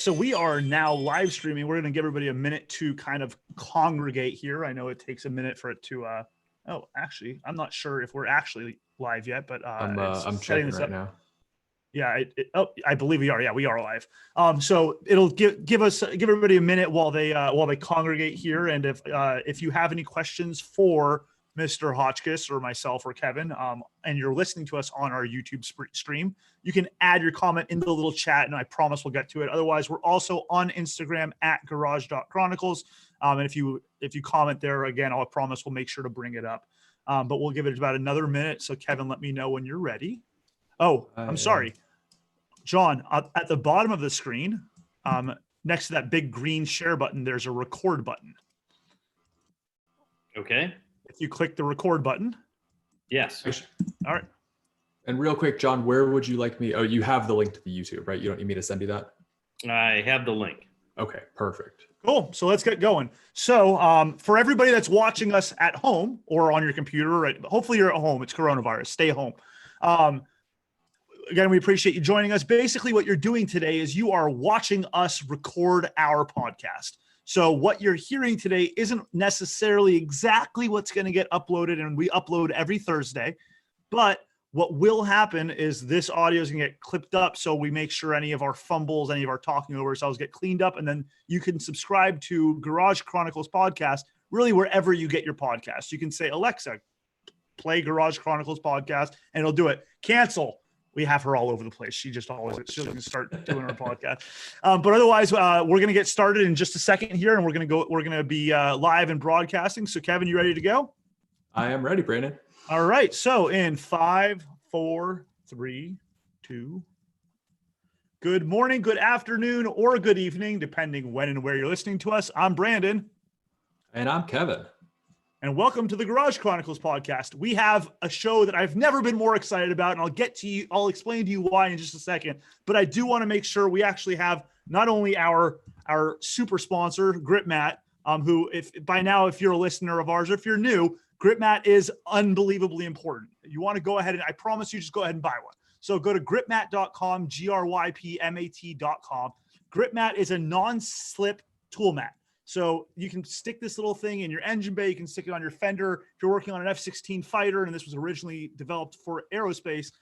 So we are now live streaming. We're going to give everybody a minute to kind of congregate here. I know it takes a minute for it to, oh, actually, I'm not sure if we're actually live yet, but I'm checking right now. Yeah, I believe we are. Yeah, we are live. So it'll give everybody a minute while they congregate here. And if you have any questions for Mr. Hotchkis or myself or Kevin, and you're listening to us on our YouTube stream, you can add your comment into the little chat, and I promise we'll get to it. Otherwise, we're also on Instagram at Garage.Chronicles. And if you comment there, again, I promise we'll make sure to bring it up. But we'll give it about another minute. So Kevin, let me know when you're ready. Oh, I'm sorry. John, at the bottom of the screen, next to that big green share button, there's a record button. Okay. If you click the record button. Yes. All right. And real quick, John, where would you like me? Oh, you have the link to the YouTube, right? You don't need me to send you that? I have the link. Okay, perfect. Cool. So let's get going. So for everybody that's watching us at home or on your computer, right? Hopefully you're at home. It's coronavirus. Stay home. Again, we appreciate you joining us. Basically, what you're doing today is you are watching us record our podcast. So what you're hearing today isn't necessarily exactly what's going to get uploaded, and we upload every Thursday. But what will happen is this audio is going to get clipped up, so we make sure any of our fumbles, any of our talking over ourselves get cleaned up, and then you can subscribe to Garage Chronicles podcast really wherever you get your podcast. You can say, Alexa, play Garage Chronicles podcast, and it'll do it. Cancel. We have her all over the place. She's going to start doing her podcast. But otherwise, we're going to get started in just a second here, and we're going to be live and broadcasting. So Kevin, you ready to go? I am ready, Brandon. All right. So in 5, 4, 3, 2. Good morning, good afternoon, or good evening, depending when and where you're listening to us. I'm Brandon. And I'm Kevin. And welcome to the Garage Chronicles podcast. We have a show that I've never been more excited about, and I'll explain to you why in just a second. But I do want to make sure we actually have not only our super sponsor, GripMat, who, if by now, if you're a listener of ours, or if you're new, GripMat is unbelievably important. You want to go ahead and I promise you, just go ahead and buy one. So go to gripmat.com, GRYPMAT.com. GripMat is a non-slip tool mat. So you can stick this little thing in your engine bay. You can stick it on your fender. If you're working on an F-16 fighter, and this was originally developed for aerospace,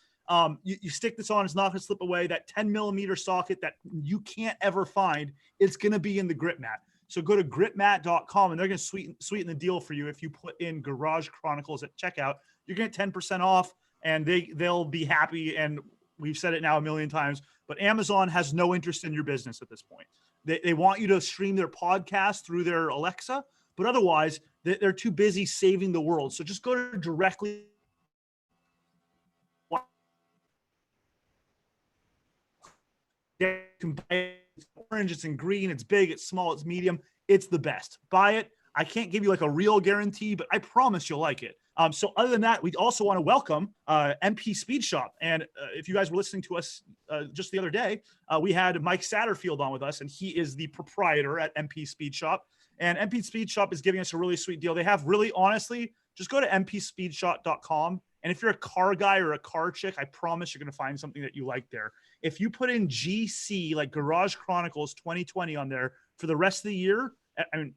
you stick this on. It's not going to slip away. That 10 millimeter socket that you can't ever find, it's going to be in the GripMat. So go to gripmat.com, and they're going to sweeten the deal for you. If you put in Garage Chronicles at checkout, you're going to get 10% off, and they'll be happy. And we've said it now a million times, but Amazon has no interest in your business at this point. They want you to stream their podcast through their Alexa, but otherwise they're too busy saving the world. So just go to directly. It's orange, it's in green, it's big, it's small, it's medium. It's the best. Buy it. I can't give you like a real guarantee, but I promise you'll like it. So other than that, we also want to welcome MP Speed Shop. And if you guys were listening to us just the other day, we had Mike Satterfield on with us, and he is the proprietor at MP Speed Shop. And MP Speed Shop is giving us a really sweet deal. They have really, honestly, just go to mpspeedshop.com. And if you're a car guy or a car chick, I promise you're going to find something that you like there. If you put in GC, like Garage Chronicles 2020 on there for the rest of the year, I mean,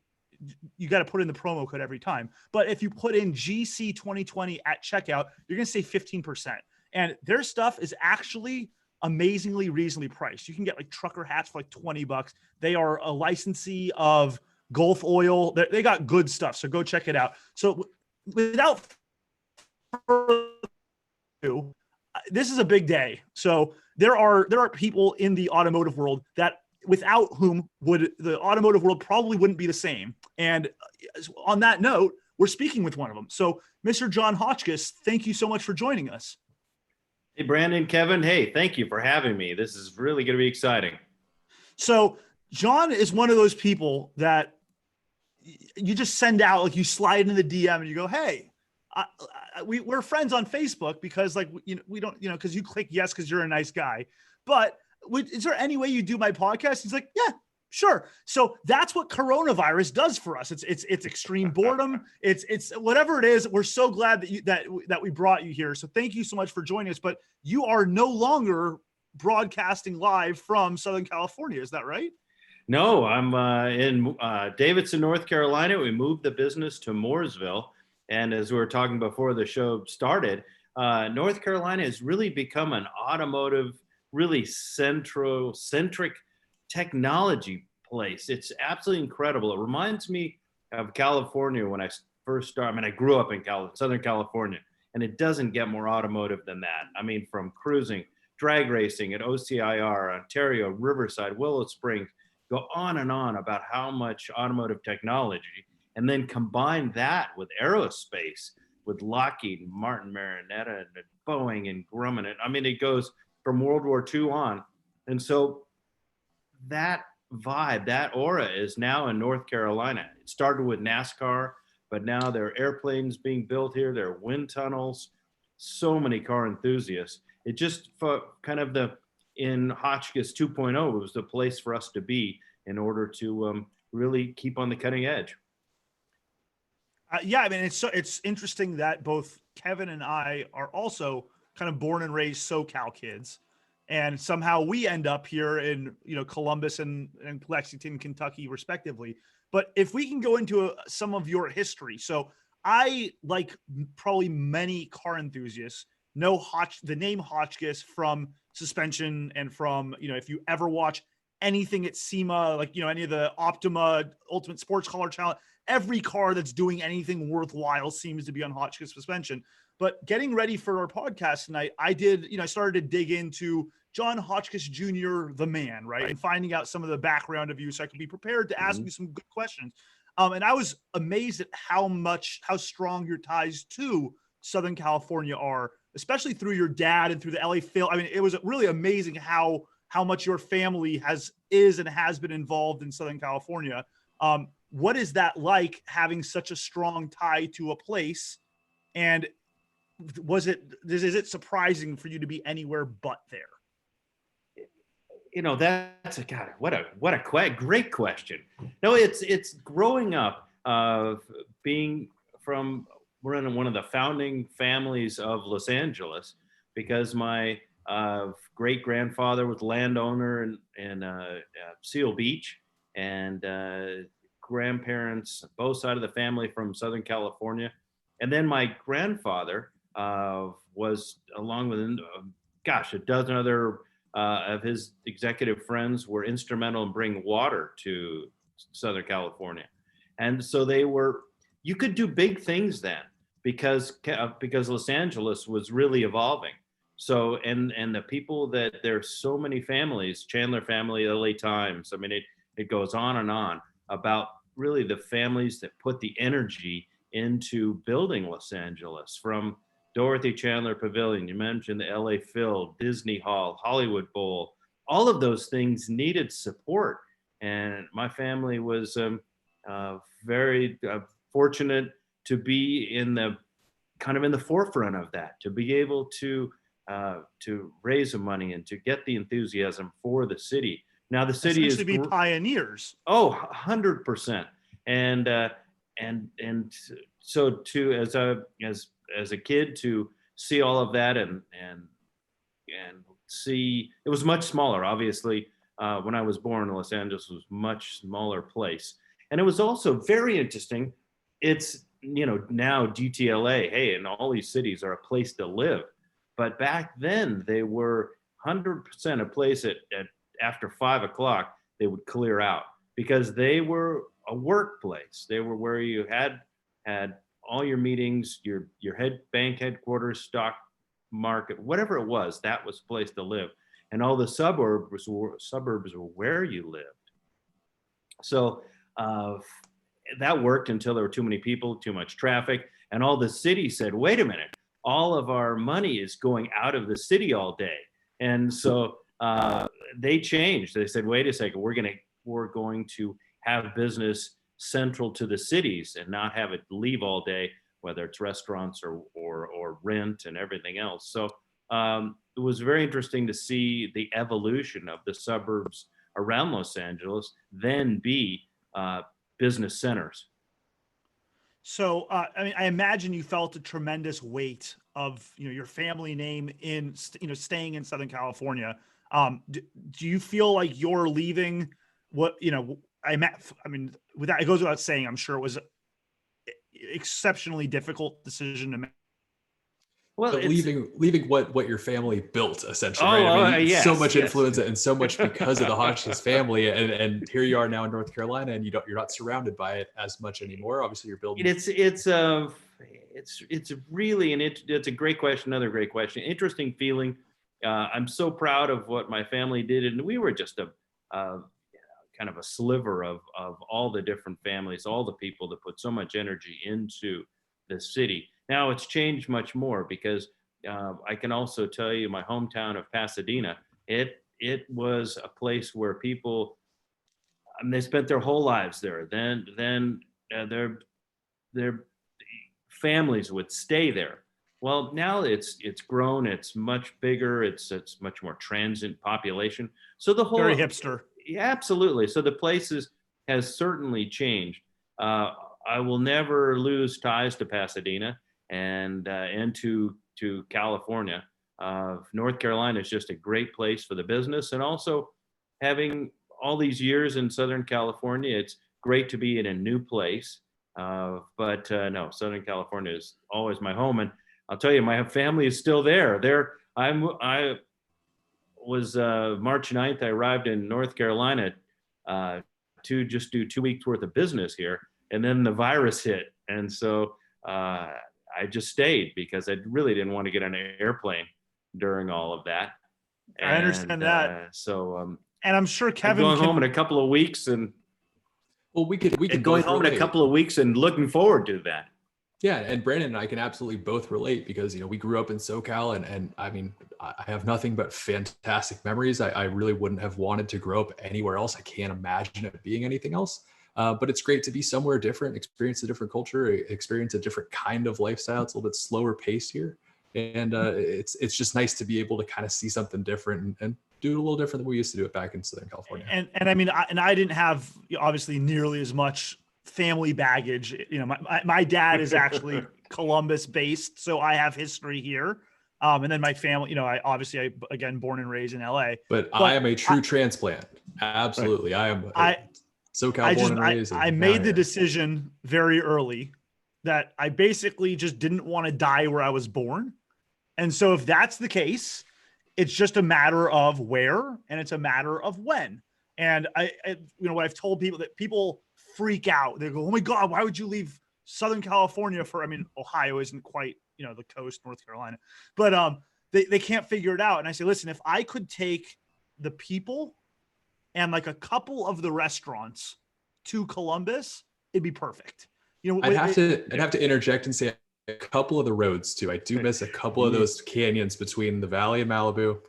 you got to put in the promo code every time. But if you put in GC 2020 at checkout, you're going to save 15%. And their stuff is actually amazingly reasonably priced. You can get like trucker hats for like $20. They are a licensee of Gulf Oil. They got good stuff. So go check it out. So without further ado, this is a big day. So there are people in the automotive world that without whom the automotive world probably wouldn't be the same. And on that note, we're speaking with one of them. So Mr. John Hotchkis, thank you so much for joining us. Hey, Brandon, Kevin. Hey, thank you for having me. This is really going to be exciting. So John is one of those people that you just send out, like you slide into the DM and you go, hey, we're friends on Facebook because we don't, because you click yes, because you're a nice guy. But is there any way you do my podcast? He's like, yeah, sure. So that's what coronavirus does for us. It's extreme boredom. It's whatever it is. We're so glad that we brought you here. So thank you so much for joining us. But you are no longer broadcasting live from Southern California. Is that right? No, I'm in Davidson, North Carolina. We moved the business to Mooresville. And as we were talking before the show started, North Carolina has really become an automotive, really centric technology place. It's absolutely incredible. It reminds me of California when I first started. I mean, I grew up in Southern California, and it doesn't get more automotive than that. I mean, from cruising, drag racing at OCIR, Ontario, Riverside, Willow Springs, go on and on about how much automotive technology, and then combine that with aerospace, with Lockheed, Martin Marietta, and Boeing and Grumman. I mean, it goes from World War II on. And so that vibe, that aura is now in North Carolina. It started with NASCAR, but now there are airplanes being built here. There are wind tunnels, so many car enthusiasts. It just kind of in Hotchkis 2.0, it was the place for us to be in order to really keep on the cutting edge. Yeah, I mean, it's interesting that both Kevin and I are also kind of born and raised SoCal kids, and somehow we end up here in Columbus and Lexington, Kentucky, respectively. But if we can go into some of your history, so I, like probably many car enthusiasts, know the name Hotchkiss from suspension and from if you ever watch anything at SEMA, like any of the Optima Ultimate Sports Car Challenge, every car that's doing anything worthwhile seems to be on Hotchkiss suspension. But getting ready for our podcast tonight, I started to dig into John Hotchkiss Jr., the man, right? And finding out some of the background of you so I could be prepared to ask you some good questions. And I was amazed at how strong your ties to Southern California are, especially through your dad and through the LA Phil. I mean, it was really amazing how much your family is and has been involved in Southern California. What is that like, having such a strong tie to a place? And is it surprising for you to be anywhere but there? That's what a great question. No, it's growing up being from, we're in one of the founding families of Los Angeles, because my great grandfather was landowner in Seal Beach, and grandparents, both sides of the family from Southern California. And then my grandfather was, along with a dozen other of his executive friends, were instrumental in bringing water to Southern California. And so you could do big things then, because Los Angeles was really evolving. So, and the people there's so many families, Chandler family, LA Times. I mean, it goes on and on about really the families that put the energy into building Los Angeles, from Dorothy Chandler Pavilion, you mentioned the LA Phil, Disney Hall, Hollywood Bowl. All of those things needed support. And my family was very fortunate to be in the forefront of that, to be able to raise the money and to get the enthusiasm for the city. Now the city is to be pioneers. Oh, 100%. And so as a kid, to see all of that and see, it was much smaller. Obviously, when I was born, Los Angeles was a much smaller place. And it was also very interesting. It's, now DTLA, hey, and all these cities are a place to live. But back then they were 100% a place at after 5 o'clock, they would clear out, because they were a workplace. They were where you had all your meetings, your bank headquarters, stock market, whatever it was, that was the place to live. And all the suburbs were where you lived. So that worked until there were too many people, too much traffic. And all the city said, wait a minute, all of our money is going out of the city all day. And so they changed. They said, wait a second, we're going to have business central to the cities and not have it leave all day, whether it's restaurants or rent and everything else. So it was very interesting to see the evolution of the suburbs around Los Angeles then be business centers. So, I imagine you felt a tremendous weight of, your family name in, staying in Southern California. Do you feel like you're leaving what, I mean, it goes without saying, I'm sure it was exceptionally difficult decision to make. Well, But leaving what your family built essentially, Oh, right? I mean, yes, so much yes. influence and so much because of the Hotchkis family, and here you are now in North Carolina, and you're not surrounded by it as much anymore. Obviously, you're building. It's really it's a great question. Another great question. Interesting feeling. I'm so proud of what my family did, and we were just a kind of a sliver of all the different families, all the people that put so much energy into the city. Now it's changed much more because I can also tell you my hometown of Pasadena, it was a place where people, they spent their whole lives there. Then their families would stay there. Well, now it's grown. It's much bigger. It's much more transient population. So the whole Very hipster. Yeah, absolutely. So the places has certainly changed. I will never lose ties to Pasadena and to California. North Carolina is just a great place for the business, and also having all these years in Southern California, it's great to be in a new place. But no, Southern California is always my home, and I'll tell you, my family is still there. I was March 9th. I arrived in North Carolina to just do 2 weeks worth of business here, and then the virus hit, and so I just stayed because I really didn't want to get on an airplane during all of that. I understand that. And I'm sure Kevin going home in a couple of weeks, and well, we could going home in a couple of weeks and looking forward to that. Yeah, and Brandon and I can absolutely both relate because we grew up in SoCal, and I mean, I have nothing but fantastic memories. I really wouldn't have wanted to grow up anywhere else. I can't imagine it being anything else. But it's great to be somewhere different, experience a different culture, experience a different kind of lifestyle. It's a little bit slower pace here, and it's just nice to be able to kind of see something different and do it a little different than we used to do it back in Southern California. And I mean, I didn't have obviously nearly as much family baggage. My dad is actually Columbus based, so I have history here. And then my family, I again born and raised in LA. But I am a true transplant. Absolutely, I am. SoCal born and raised. I made the decision very early that I basically just didn't want to die where I was born, and so if that's the case, it's just a matter of where and it's a matter of when. And what I've told people, that people freak out. They go, "Oh my God, why would you leave Southern California for?" I mean, Ohio isn't quite, the coast, North Carolina, but they can't figure it out. And I say, listen, if I could take the people and like a couple of the restaurants to Columbus, it'd be perfect. I'd have to interject and say a couple of the roads too. I do miss a couple of those canyons between the Valley and Malibu.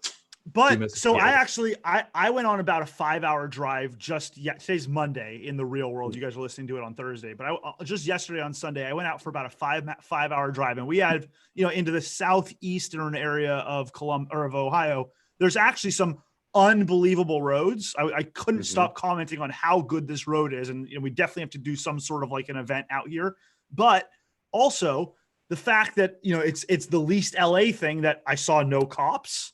But so I went on about a 5-hour drive today's Monday in the real world. You guys are listening to it on Thursday, but just yesterday on Sunday, I went out for about a 5-hour drive, and we had, into the southeastern area of of Ohio. There's actually some unbelievable roads. I couldn't stop commenting on how good this road is. And we definitely have to do some sort of like an event out here, but also the fact that, it's the least LA thing that I saw no cops.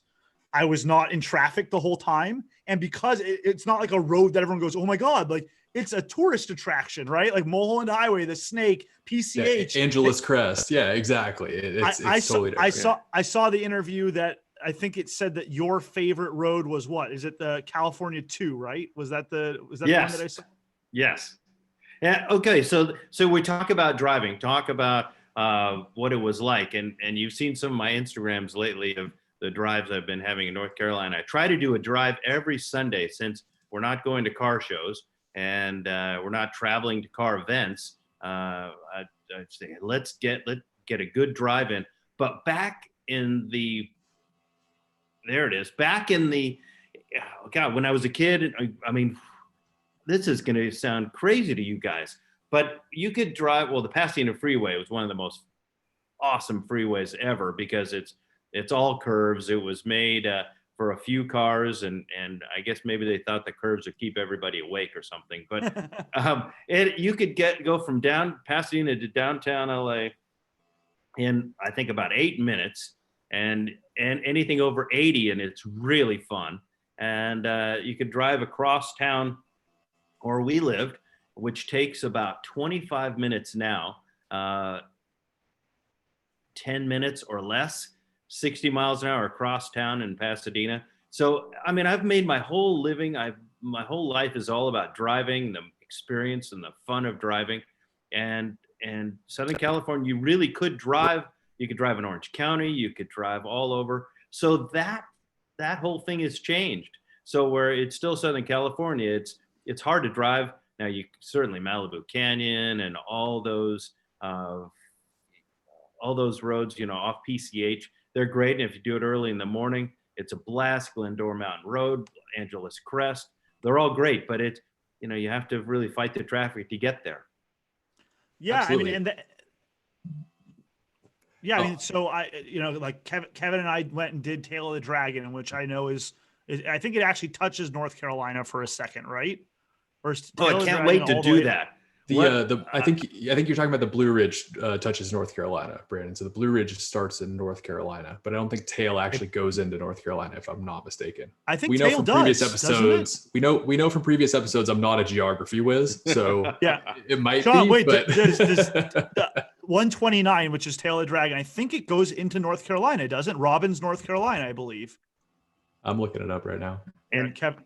I was not in traffic the whole time. And because it's not like a road that everyone goes, oh my God, like it's a tourist attraction, right? Like Mulholland Highway, the Snake, PCH. Yeah, Angeles Crest. Yeah, exactly. It's totally different. I saw the interview that I think it said that your favorite road was what? Is it the California 2, right? Was that the one that I saw? Yes. Yeah. Okay. So we talk about driving, talk about what it was like. And you've seen some of my Instagrams lately of the drives I've been having in North Carolina. I try to do a drive every Sunday since we're not going to car shows and we're not traveling to car events. I'd say let's get a good drive in. But back in the when I was a kid, I mean, this is going to sound crazy to you guys, but you could drive. Well, the Pasadena Freeway was one of the most awesome freeways ever because it's all curves. It was made for a few cars, and I guess maybe they thought the curves would keep everybody awake or something. But you could go from Pasadena to downtown LA in I think about 8 minutes, and anything over 80, and it's really fun. and you could drive across town where we lived, which takes about 25 minutes now, 10 minutes or less, 60 miles an hour across town in Pasadena. So, I mean, I've made my whole living, my whole life is all about driving, the experience and the fun of driving. And Southern California, you really could drive. You could drive in Orange County, you could drive all over. So that whole thing has changed. So where it's still Southern California, it's hard to drive. Now, you certainly Malibu Canyon and all those roads, off PCH, they're great. And if you do it early in the morning, it's a blast. Glendora Mountain Road, Angeles Crest, they're all great, but you have to really fight the traffic to get there. Yeah. Absolutely. I mean, I mean, so like Kevin and I went and did Tail of the Dragon, in which I know I think it actually touches North Carolina for a second, right? I can't wait to do that. I think you're talking about the Blue Ridge touches North Carolina, Brandon. So the Blue Ridge starts in North Carolina, but I don't think Tail actually goes into North Carolina, if I'm not mistaken. I think we know Tail from does, previous episodes. We know from previous episodes. I'm not a geography whiz, so yeah, it might Sean, be. wait, but... there's 129, which is Tail of the Dragon. I think it goes into North Carolina, doesn't Robbins, North Carolina, I believe. I'm looking it up right now. And Kevin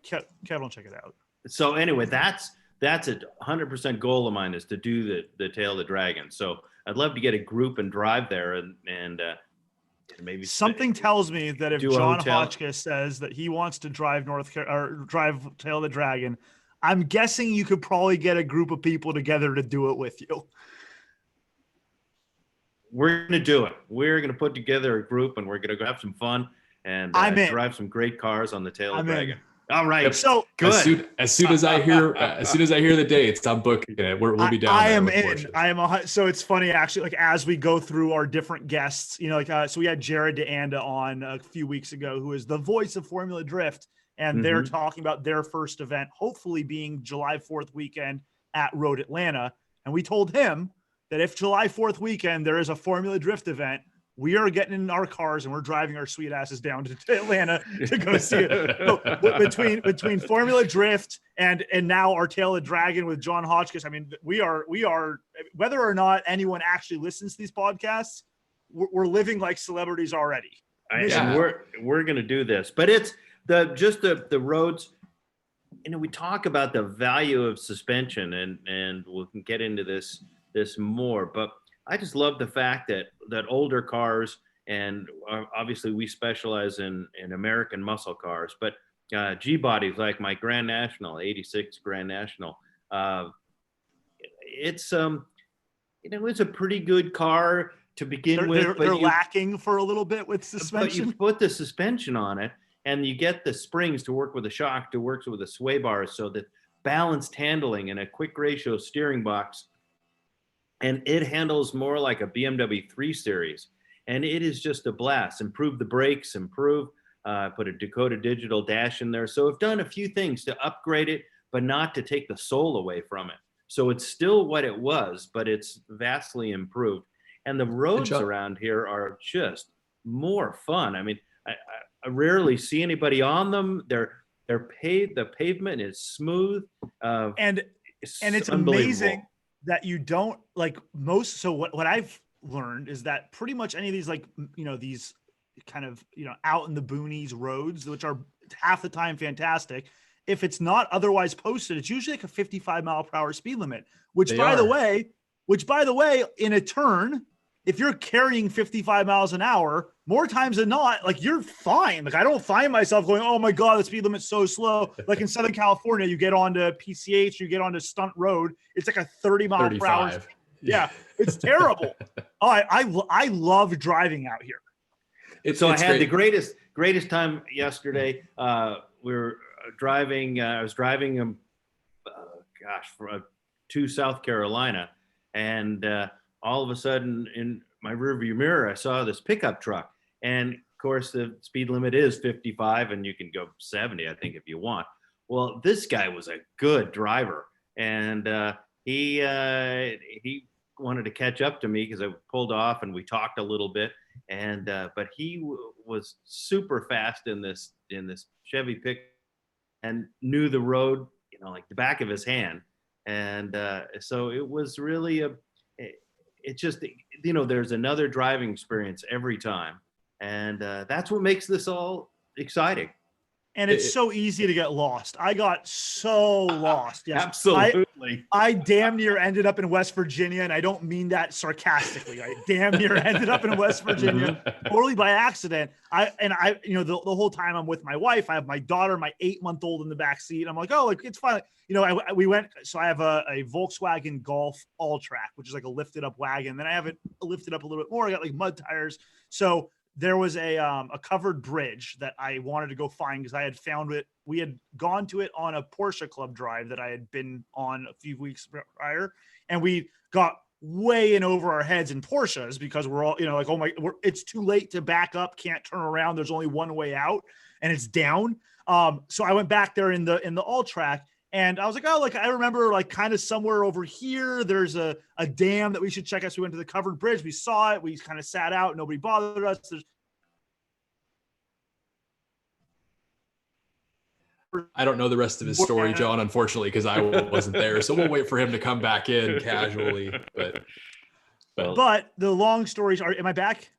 will check it out. So anyway, that's a 100% goal of mine, is to do the Tail of the Dragon. So I'd love to get a group and drive there and maybe something tells me that if John Hotchkis says that he wants to drive drive Tail of the Dragon, I'm guessing you could probably get a group of people together to do it with you. We're going to do it. We're going to put together a group and we're going to go have some fun and drive some great cars on the Tail of the Dragon. All right. Yep. So good. As soon as I hear the dates, I'm booking it. We'll be down. I am in. So it's funny actually. Like as we go through our different guests, so we had Jared DeAnda on a few weeks ago, who is the voice of Formula Drift, and they're talking about their first event, hopefully being July 4th weekend at Road Atlanta. And we told him that if July 4th weekend there is a Formula Drift event, we are getting in our cars and we're driving our sweet asses down to Atlanta to go see it. So between Formula Drift and now our Tail of the Dragon with John Hotchkis, I mean, we are whether or not anyone actually listens to these podcasts, we're living like celebrities already. We're going to do this, but it's the roads. We talk about the value of suspension, and we can get into this more, but I just love the fact that older cars, and obviously we specialize in American muscle cars, but G-bodies like my Grand National, 86 Grand National, it's it's a pretty good car to begin with. They're lacking for a little bit with suspension. But you put the suspension on it, and you get the springs to work with the shock, to work with the sway bars, so that balanced handling and a quick ratio steering box. And it handles more like a BMW 3 Series. And it is just a blast. Improve the brakes, put a Dakota Digital dash in there. So I've done a few things to upgrade it, but not to take the soul away from it. So it's still what it was, but it's vastly improved. And the roads around here are just more fun. I mean, I rarely see anybody on them. They're paved. The pavement is smooth. And it's amazing that you don't like most. So what I've learned is that pretty much any of these, like, these kind of, out in the boonies roads, which are half the time fantastic, if it's not otherwise posted, it's usually like a 55 mile per hour speed limit, which by the way, in a turn, if you're carrying 55 miles an hour, more times than not, like, you're fine. Like, I don't find myself going, oh my God, the speed limit's so slow. Like in Southern California, you get onto PCH, you get onto Stunt Road, it's like a 30 mile 35. per hour. Yeah, it's terrible. I love driving out here. I had the greatest time yesterday. We were driving. I was driving to South Carolina, and all of a sudden, in my rearview mirror, I saw this pickup truck. And of course, the speed limit is 55, and you can go 70, I think, if you want. Well, this guy was a good driver, and he wanted to catch up to me because I pulled off, and we talked a little bit. And but he was super fast in this Chevy pickup and knew the road, like the back of his hand. And so it was really it's just, there's another driving experience every time. And that's what makes this all exciting. And it's so easy to get lost. I got so lost. Yes. Absolutely. I damn near ended up in West Virginia, and I don't mean that sarcastically. I damn near ended up in West Virginia totally by accident. The whole time I'm with my wife, I have my daughter, my 8-month-old in the back seat. I'm like, oh, like it's fine. We went. So I have a Volkswagen Golf All Track, which is like a lifted up wagon. Then I have it lifted up a little bit more. I got like mud tires. So there was a covered bridge that I wanted to go find because I had found it. We had gone to it on a Porsche club drive that I had been on a few weeks prior. And we got way in over our heads in Porsches because we're all, like, oh my, it's too late to back up. Can't turn around. There's only one way out and it's down. So I went back there in the all track. And I was like, oh, like I remember like kind of somewhere over here, there's a dam that we should check out. So we went to the covered bridge. We saw it. We kind of sat out. Nobody bothered us. I don't know the rest of his story, John, unfortunately, because I wasn't there. So we'll wait for him to come back in casually. But the long stories are, am I back?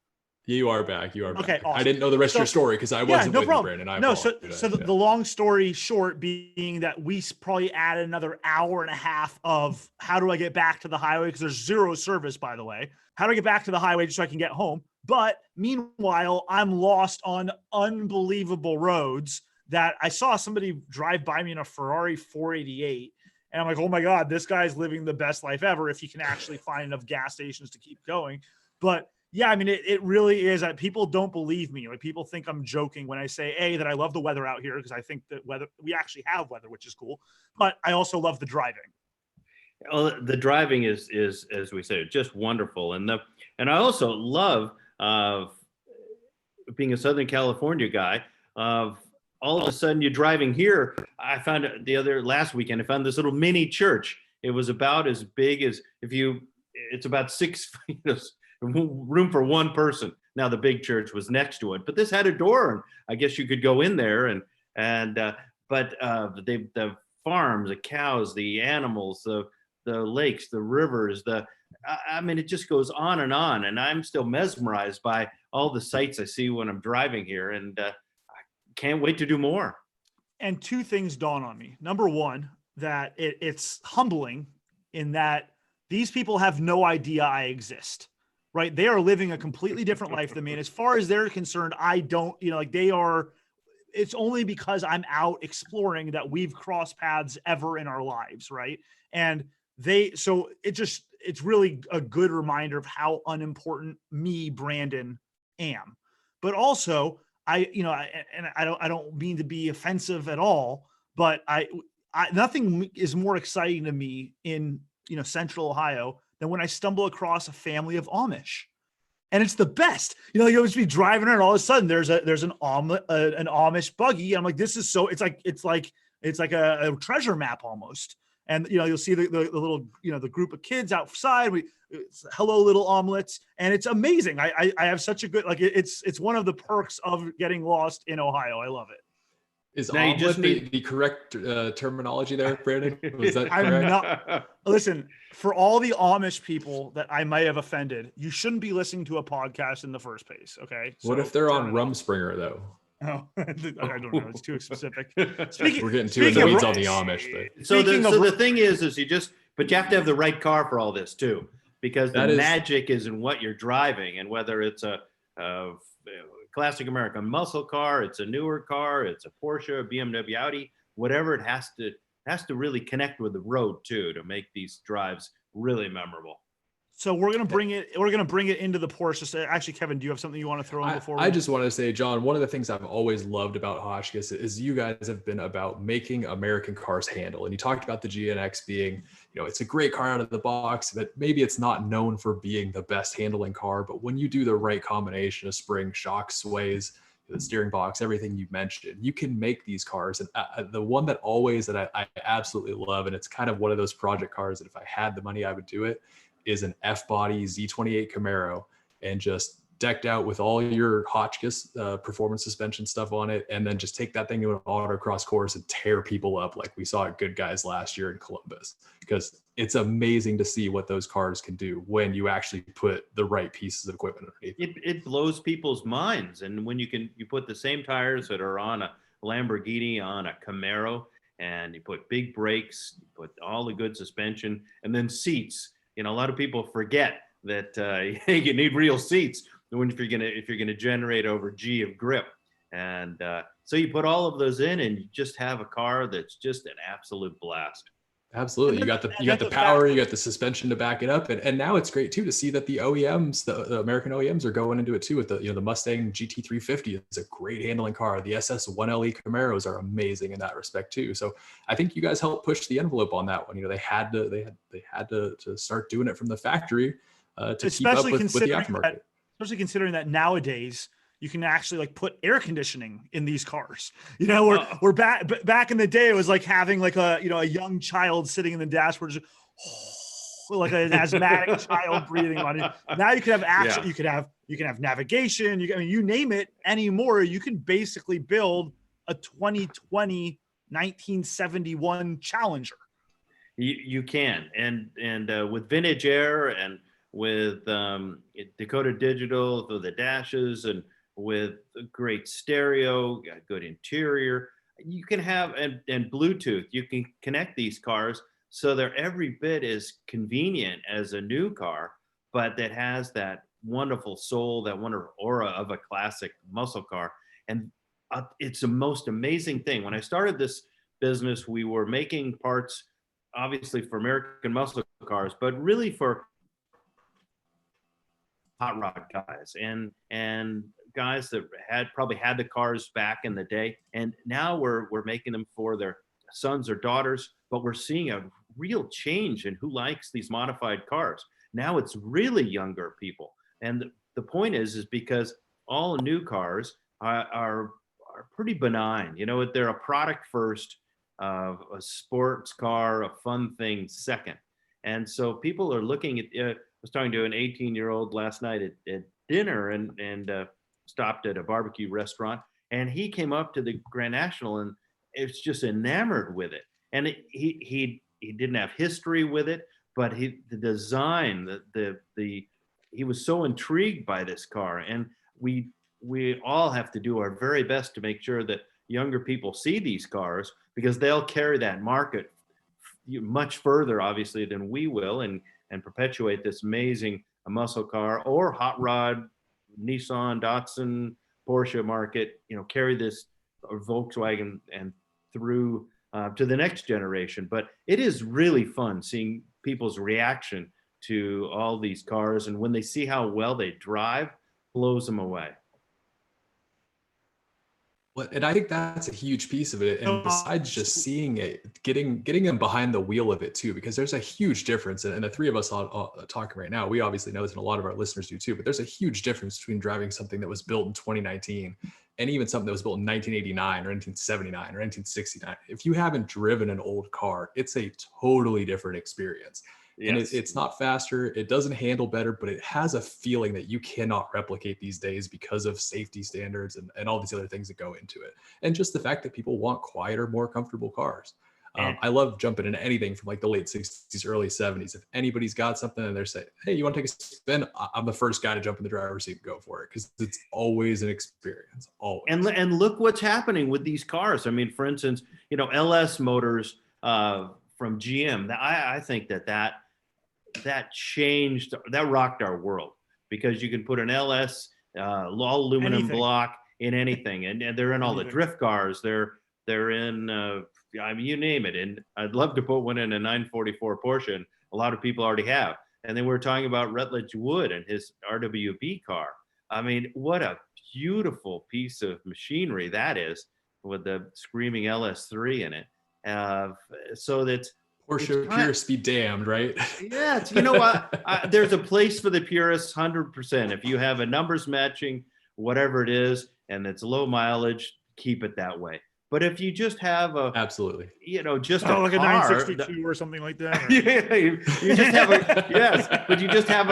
You are back. You are back. Okay, awesome. I didn't know the rest of your story because I wasn't with you, Brandon. So the long story short being that we probably added another hour and a half of how do I get back to the highway? Because there's zero service, by the way. How do I get back to the highway just so I can get home? But meanwhile, I'm lost on unbelievable roads that I saw somebody drive by me in a Ferrari 488. And I'm like, oh my God, this guy's living the best life ever if he can actually find enough gas stations to keep going. But yeah, I mean, it really is that people don't believe me. Like people think I'm joking when I say, that I love the weather out here because I think that we actually have weather, which is cool. But I also love the driving. Well, the driving is as we say, just wonderful. And I also love being a Southern California guy. All of a sudden you're driving here. I found last weekend, I found this little mini church. It was about as big as it's about 6 feet of room for one person. Now the big church was next to it, but this had a door and I guess you could go in there but the farms, the cows, the animals, the lakes, the rivers, I mean, it just goes on. And I'm still mesmerized by all the sights I see when I'm driving here. And I can't wait to do more. And two things dawn on me. Number one, that it's humbling in that these people have no idea I exist, right? They are living a completely different life than me. And as far as they're concerned, I don't, it's only because I'm out exploring that we've crossed paths ever in our lives. Right. And it's really a good reminder of how unimportant me, Brandon, am. But also I don't mean to be offensive at all, but I nothing is more exciting to me in, Central Ohio than when I stumble across a family of Amish. And it's the best. You'll just be driving around, all of a sudden there's an Amish buggy. I'm like, this is so, it's like a treasure map almost. And you'll see the little, the group of kids outside. Hello, little omelets, and it's amazing. I have such a good it's one of the perks of getting lost in Ohio. I love it. Is omelet the correct terminology there, Brandon? Was that correct? Listen, for all the Amish people that I might have offended, you shouldn't be listening to a podcast in the first place. Okay. What if they're on Rumspringer though? Oh, I don't know. It's too specific. We're getting too in the weeds on the Amish. But. So the thing is but you have to have the right car for all this too, because the magic is in what you're driving, and whether it's a classic American muscle car, it's a newer car, it's a Porsche, a BMW, Audi, whatever, it has to really connect with the road too to make these drives really memorable. So we're gonna bring it into the Porsche. Actually, Kevin, do you have something you want to throw in before? I just want to say, John, one of the things I've always loved about Hotchkis is you guys have been about making American cars handle. And you talked about the GNX being, it's a great car out of the box, but maybe it's not known for being the best handling car. But when you do the right combination of spring, shock, sways, the steering box, everything you mentioned, you can make these cars. And the one that I absolutely love, and it's kind of one of those project cars that if I had the money, I would do it, is an F-body Z28 Camaro, and just decked out with all your Hotchkis performance suspension stuff on it, and then just take that thing to an autocross course and tear people up like we saw at Good Guys last year in Columbus. Because it's amazing to see what those cars can do when you actually put the right pieces of equipment underneath. It blows people's minds. And when you put the same tires that are on a Lamborghini on a Camaro, and you put big brakes, you put all the good suspension, and then seats. A lot of people forget that you need real seats if you're gonna generate over G of grip. And so you put all of those in, and you just have a car that's just an absolute blast. Absolutely. You got the power, you got the suspension to back it up. And now it's great too to see that the OEMs, the American OEMs, are going into it too with the Mustang GT350 is a great handling car. The SS1LE Camaros are amazing in that respect too. So I think you guys helped push the envelope on that one. They had to start doing it from the factory to keep up with the aftermarket. Especially considering that nowadays you can actually like put air conditioning in these cars. We're back in the day. It was like having like a young child sitting in the dashboard, just, like an asthmatic child breathing on it. Now you can have you can have navigation. You name it anymore. You can basically build a 2020 1971 Challenger. You can, and with Vintage Air and with Dakota Digital, the dashes, and with a great stereo, got good interior, you can have, and Bluetooth, you can connect these cars so they're every bit as convenient as a new car, but that has that wonderful soul, that wonderful aura of a classic muscle car. And it's the most amazing thing. When I started this business, we were making parts, obviously for American muscle cars, but really for hot rod guys and guys that probably had the cars back in the day, and now we're making them for their sons or daughters. But we're seeing a real change in who likes these modified cars. Now it's really younger people, and the point is because all new cars are pretty benign. They're a product first, a sports car, a fun thing second, and so people are looking at. I was talking to an 18-year-old last night at dinner, and stopped at a barbecue restaurant, and he came up to the Grand National and it's just enamored with it. And he didn't have history with it, but the design, he was so intrigued by this car. And we all have to do our very best to make sure that younger people see these cars, because they'll carry that market much further, obviously, than we will, and perpetuate this amazing muscle car or hot rod, Nissan, Datsun, Porsche market, carry this, or Volkswagen, and through to the next generation. But it is really fun seeing people's reaction to all these cars, and when they see how well they drive, blows them away. Well, and I think that's a huge piece of it. And besides just seeing it, getting them behind the wheel of it too, because there's a huge difference. And the three of us talking right now, we obviously know this, and a lot of our listeners do too, but there's a huge difference between driving something that was built in 2019 and even something that was built in 1989 or 1979 or 1969. If you haven't driven an old car, it's a totally different experience. Yes. And it's not faster, it doesn't handle better, but it has a feeling that you cannot replicate these days because of safety standards and all these other things that go into it. And just the fact that people want quieter, more comfortable cars. I love jumping into anything from like the late 60s, early 70s. If anybody's got something and they're saying, hey, you want to take a spin? I'm the first guy to jump in the driver's seat and go for it, because it's always an experience. Always. And look what's happening with these cars. I mean, for instance, LS motors from GM. I think that changed, that rocked our world, because you can put an LS all aluminum block in anything, and they're in all the drift cars. They're in you name it. And I'd love to put one in a 944 Porsche, and a lot of people already have. And then we're talking about Rutledge Wood and his RWB car. I mean, what a beautiful piece of machinery that is, with the screaming LS3 in it. So that's Porsche purists be damned, right? Yeah, you know what? There's a place for the purists, 100%. If you have a numbers matching, whatever it is, and it's low mileage, keep it that way. But if you just have absolutely, just like a a car, 962 or something like that. Yeah, you just have yes, but you just have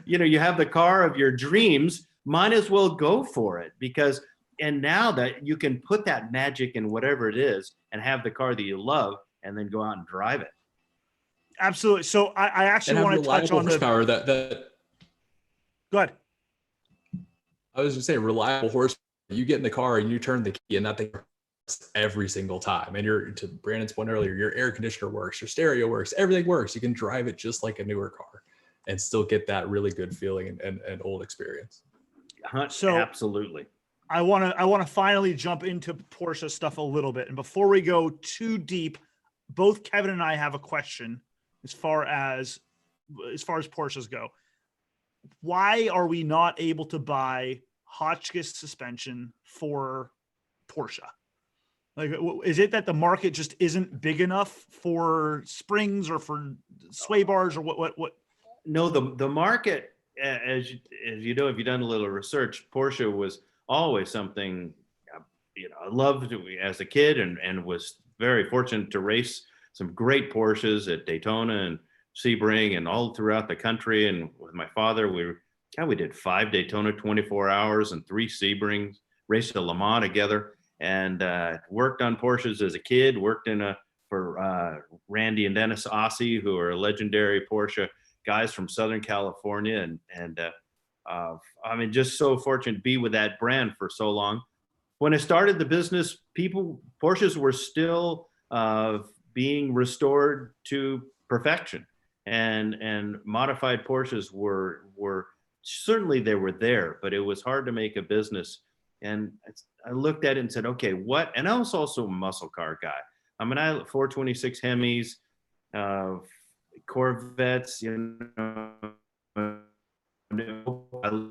you have the car of your dreams, might as well go for it, because and now that you can put that magic in whatever it is and have the car that you love and then go out and drive it. Absolutely. So I And actually have want to touch reliable on horsepower that go ahead. I was just saying, reliable horsepower. You get in the car and you turn the key and that thing works every single time. And to Brandon's point earlier, your air conditioner works, your stereo works, everything works. You can drive it just like a newer car and still get that really good feeling and old experience. So absolutely. I want to finally jump into Porsche stuff a little bit. And before we go too deep, both Kevin and I have a question as far as Porsches go. Why are we not able to buy Hotchkis suspension for Porsche? Like, is it that the market just isn't big enough for springs or for sway bars or what? No, the market, as you know, if you've done a little research, Porsche was always something, I loved as a kid and was very fortunate to race some great Porsches at Daytona and Sebring and all throughout the country. And with my father, we did 5 Daytona 24 hours and 3 Sebrings, raced a Le Mans together, and worked on Porsches as a kid, worked for Randy and Dennis Ossie, who are legendary Porsche guys from Southern California. And I mean, just so fortunate to be with that brand for so long. When I started the business, Porsches were still being restored to perfection, and modified Porsches were certainly they were there, but it was hard to make a business. And I looked at it and said, okay, what? And I was also a muscle car guy. I mean, I 426 Hemis, Corvettes,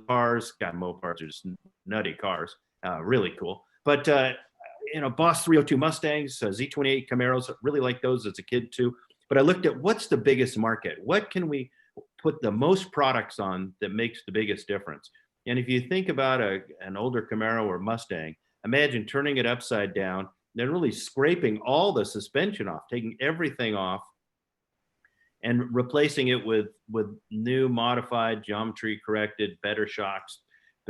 cars. God, Mopars are just nutty cars, really cool. But Boss 302 Mustangs, Z28 Camaros, really like those as a kid too. But I looked at what's the biggest market? What can we put the most products on that makes the biggest difference? And if you think about an older Camaro or Mustang, imagine turning it upside down, then really scraping all the suspension off, taking everything off, and replacing it with new modified, geometry corrected, better shocks,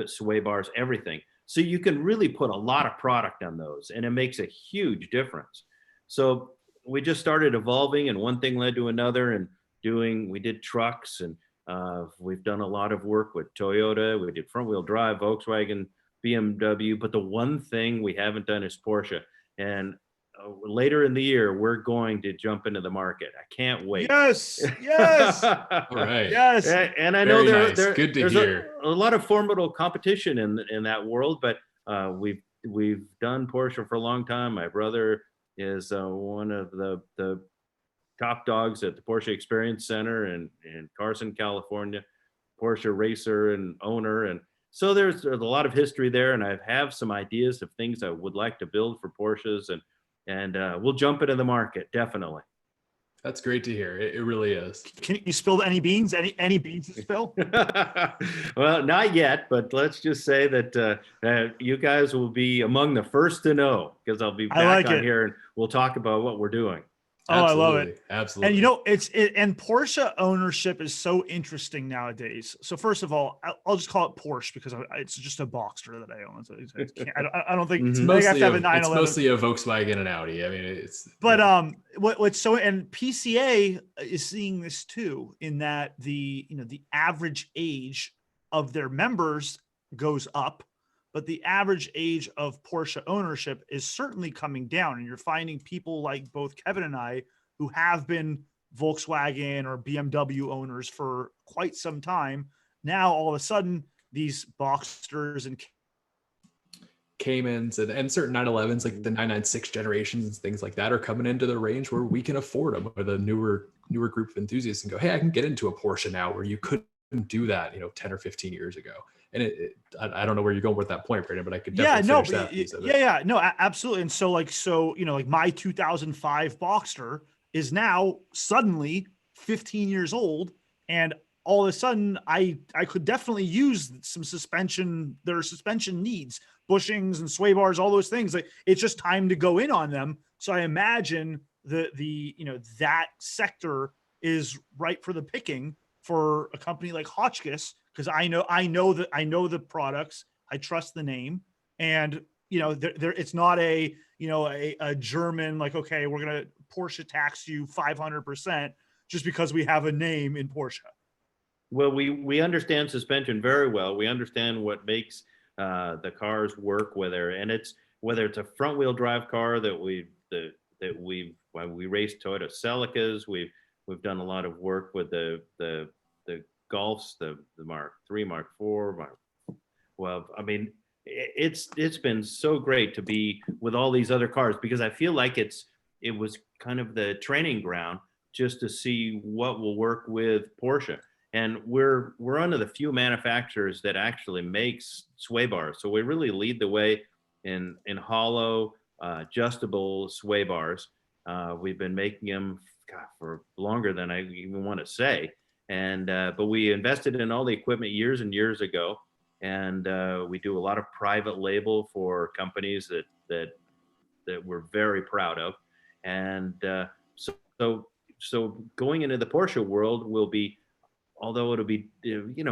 sway bars, everything. So you can really put a lot of product on those, and it makes a huge difference. So we just started evolving, and one thing led to another, and we did trucks, and we've done a lot of work with Toyota. We did front wheel drive, Volkswagen, BMW, but the one thing we haven't done is Porsche. And later in the year, we're going to jump into the market. I can't wait. Yes. All right. Yes. And I know there's a lot of formidable competition in that world, but we've done Porsche for a long time. My brother is one of the top dogs at the Porsche Experience Center in Carson, California, Porsche racer and owner. And so there's a lot of history there, and I have some ideas of things I would like to build for Porsches, and we'll jump into the market, definitely. That's great to hear. It really is. Can you spill any beans? Any beans to spill? Well, not yet, but let's just say that you guys will be among the first to know, because I'll be back on here and we'll talk about what we're doing. Oh, absolutely. I love it. Absolutely. And and Porsche ownership is so interesting nowadays. So first of all, I'll just call it Porsche because it's just a Boxster that I own. So I don't think it's mostly a Volkswagen and Audi. I mean, it's. But and PCA is seeing this too, in that the average age of their members goes up, but the average age of Porsche ownership is certainly coming down. And you're finding people like both Kevin and I who have been Volkswagen or BMW owners for quite some time. Now, all of a sudden, these Boxsters and Caymans and certain 911s, like the 996 generations, things like that, are coming into the range where we can afford them, or the newer group of enthusiasts and go, hey, I can get into a Porsche now, where you couldn't do that, 10 or 15 years ago. And I don't know where you're going with that point, Brandon, but I could definitely finish that piece of it. No, absolutely. And so like my 2005 Boxster is now suddenly 15 years old, and all of a sudden I could definitely use some suspension. There are suspension needs, bushings and sway bars, all those things. Like, it's just time to go in on them. So I imagine that sector is ripe for the picking for a company like Hotchkis, because I know the products. I trust the name, and it's not a a German like, okay, we're gonna Porsche tax you 500% just because we have a name in Porsche. Well, we understand suspension very well. We understand what makes the cars work, whether it's a front wheel drive car that we race Toyota Celicas. We've done a lot of work with the Golfs, the Mark III, Mark IV. Well, I mean, it's been so great to be with all these other cars, because I feel like it was kind of the training ground just to see what will work with Porsche. And we're one of the few manufacturers that actually makes sway bars. So we really lead the way in hollow adjustable sway bars. We've been making them for longer than I even want to say. And but we invested in all the equipment years and years ago. And we do a lot of private label for companies that we're very proud of. And so going into the Porsche world will be, although it'll be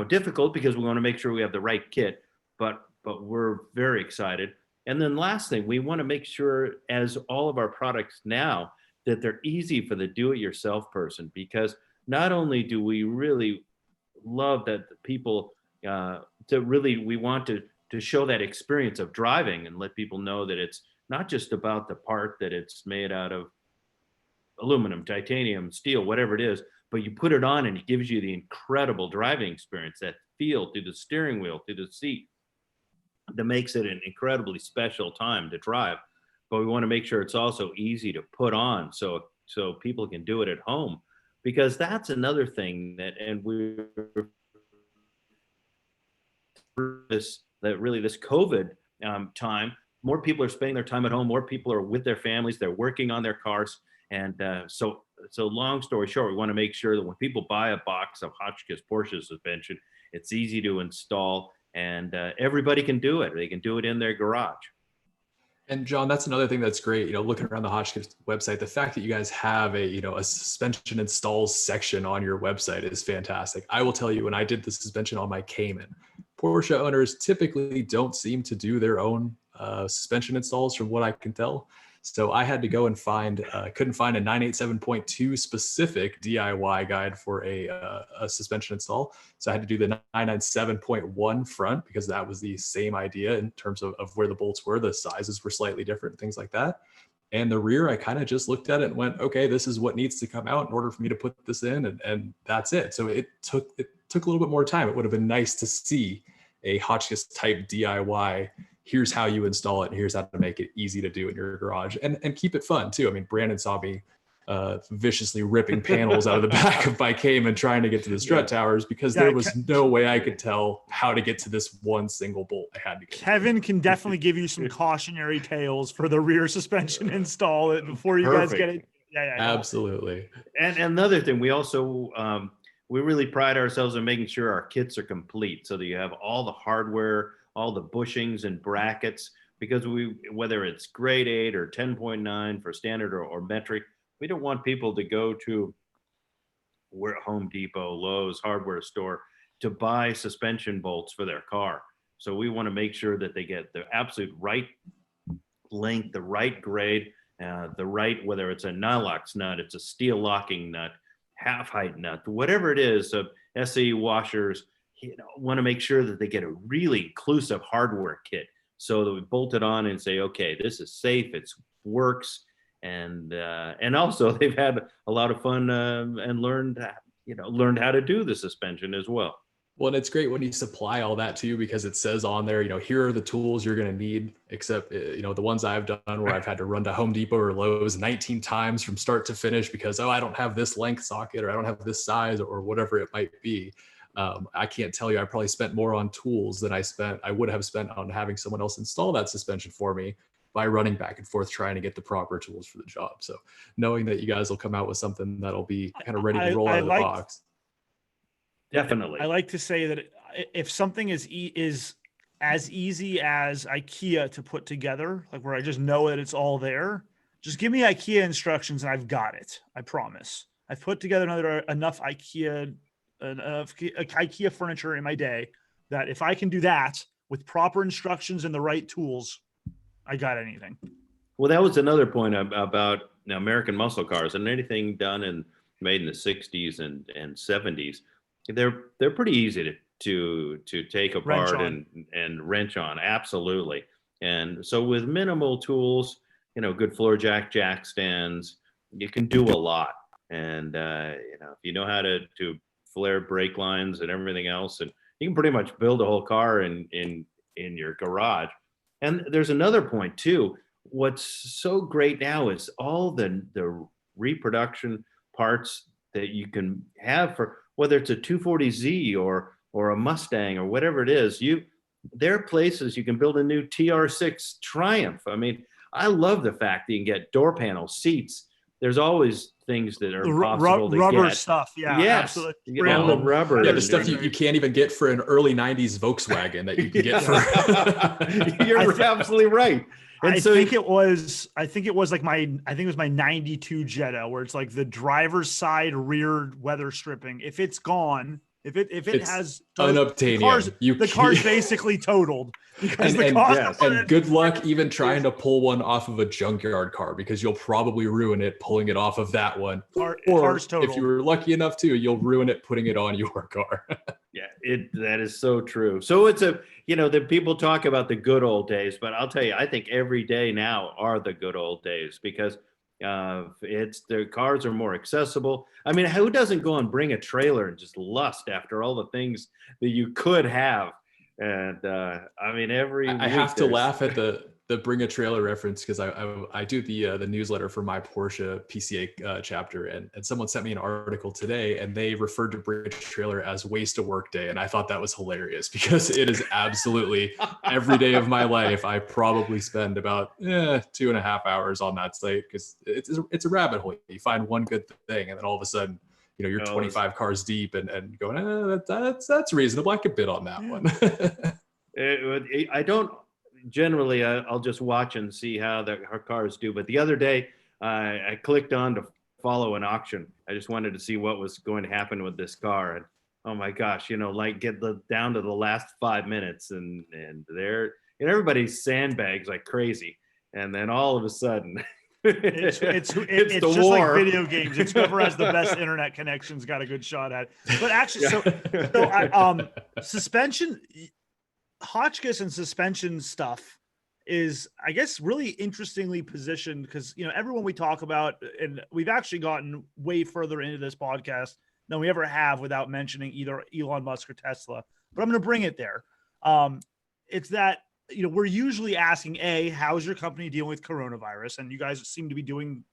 difficult because we want to make sure we have the right kit, but we're very excited. And then last thing, we want to make sure, as all of our products now, that they're easy for the do-it-yourself person, because not only do we really love that the people we want to show that experience of driving and let people know that it's not just about the part that it's made out of aluminum, titanium, steel, whatever it is, but you put it on and it gives you the incredible driving experience, that feel through the steering wheel, through the seat, that makes it an incredibly special time to drive. But we want to make sure it's also easy to put on, so people can do it at home, because that's another thing this COVID time, more people are spending their time at home, more people are with their families, they're working on their cars. And so long story short, we want to make sure that when people buy a box of Hotchkis Porsche suspension, it's easy to install, and everybody can do it. They can do it in their garage. And John, that's another thing that's great. Looking around the Hotchkis website, the fact that you guys have a suspension installs section on your website is fantastic. I will tell you, when I did the suspension on my Cayman, Porsche owners typically don't seem to do their own suspension installs, from what I can tell. So I had to go and couldn't find a 987.2 specific DIY guide for a suspension install. So I had to do the 997.1 front, because that was the same idea in terms of where the bolts were. The sizes were slightly different, things like that. And the rear, I kind of just looked at it and went, okay, this is what needs to come out in order for me to put this in. And that's it. So it took a little bit more time. It would have been nice to see a Hotchkiss type DIY. Here's how you install it, and here's how to make it easy to do in your garage, and keep it fun too. I mean, Brandon saw me viciously ripping panels out of the back of my Cayman trying to get to the strut towers, because there was no way I could tell how to get to this one single bolt. I had to get Kevin can definitely give you some cautionary tales for the rear suspension install it before you guys get it. Yeah, absolutely. And another thing, we also we really pride ourselves in making sure our kits are complete, so that you have all the hardware, all the bushings and brackets, because whether it's grade 8 or 10.9 for standard or metric, we don't want people to go to Home Depot, Lowe's, hardware store to buy suspension bolts for their car. So we want to make sure that they get the absolute right length, the right grade, whether it's a Nylox nut, it's a steel locking nut, half height nut, whatever it is, SAE washers. Want to make sure that they get a really inclusive hardware kit, so that we bolt it on and say, okay, this is safe, it works, and also they've had a lot of fun and learned how to do the suspension as well. Well, and it's great when you supply all that too, because it says on there, here are the tools you're going to need, except, the ones I've done where I've had to run to Home Depot or Lowe's 19 times from start to finish because, I don't have this length socket, or I don't have this size, or whatever it might be. I can't tell you, I probably spent more on tools than I would have spent on having someone else install that suspension for me, by running back and forth trying to get the proper tools for the job. So knowing that you guys will come out with something that'll be kind of ready to roll out of the box. Definitely. I like to say that if something is as easy as IKEA to put together, like where I just know that it's all there, just give me IKEA instructions and I've got it. I promise. I've put together enough IKEA IKEA furniture in my day, that if I can do that with proper instructions and the right tools, I got anything. Well, that was another point about American muscle cars, and anything done and made in the 60s and 70s. They're pretty easy to take apart and wrench on. Absolutely. And so with minimal tools, good floor jack stands, you can do a lot. And if you know how to flare brake lines and everything else, and you can pretty much build a whole car in your garage. And there's another point too. What's so great now is all the reproduction parts that you can have for whether it's a 240Z or a Mustang or whatever it is. There are places you can build a new TR6 Triumph. I mean, I love the fact that you can get door panels, seats. There's always things that are impossible to rubber get. stuff. Yeah, yes, absolutely. You get all the rubber. Yeah, the stuff you can't even get for an early 90s Volkswagen that you can get for. You're absolutely right. And I think it was like my 92 Jetta, where it's like the driver's side rear weather stripping. If it's gone, if it has unobtainium, the car's basically totaled. Because and good luck even trying to pull one off of a junkyard car, because you'll probably ruin it pulling it off of that one. Or if you were lucky enough to, you'll ruin it putting it on your car. Yeah, that is so true. So it's the people talk about the good old days, but I'll tell you, I think every day now are the good old days, because the cars are more accessible. I mean, who doesn't go and bring a trailer and just lust after all the things that you could have? And I mean, I have to laugh at the bring a trailer reference, because I do the newsletter for my Porsche PCA chapter, and someone sent me an article today, and they referred to bring a trailer as waste a work day, and I thought that was hilarious, because it is absolutely every day of my life. I probably spend about 2.5 hours on that site, because it's a rabbit hole. You find one good thing, and then all of a sudden, you're 25 cars deep and going, that's reasonable. I could bid on that one. I don't generally, I'll just watch and see how her cars do. But the other day, I clicked on to follow an auction. I just wanted to see what was going to happen with this car. And oh my gosh, get down to the last 5 minutes, and everybody's sandbags like crazy. And then all of a sudden, it's just war. Like video games. It's whoever has the best internet connection's got a good shot at it. But actually, suspension, Hotchkis and suspension stuff is, I guess, really interestingly positioned, because everyone we talk about, and we've actually gotten way further into this podcast than we ever have without mentioning either Elon Musk or Tesla. But I'm going to bring it there. It's that we're usually asking, how's your company dealing with coronavirus? And you guys seem to be doing,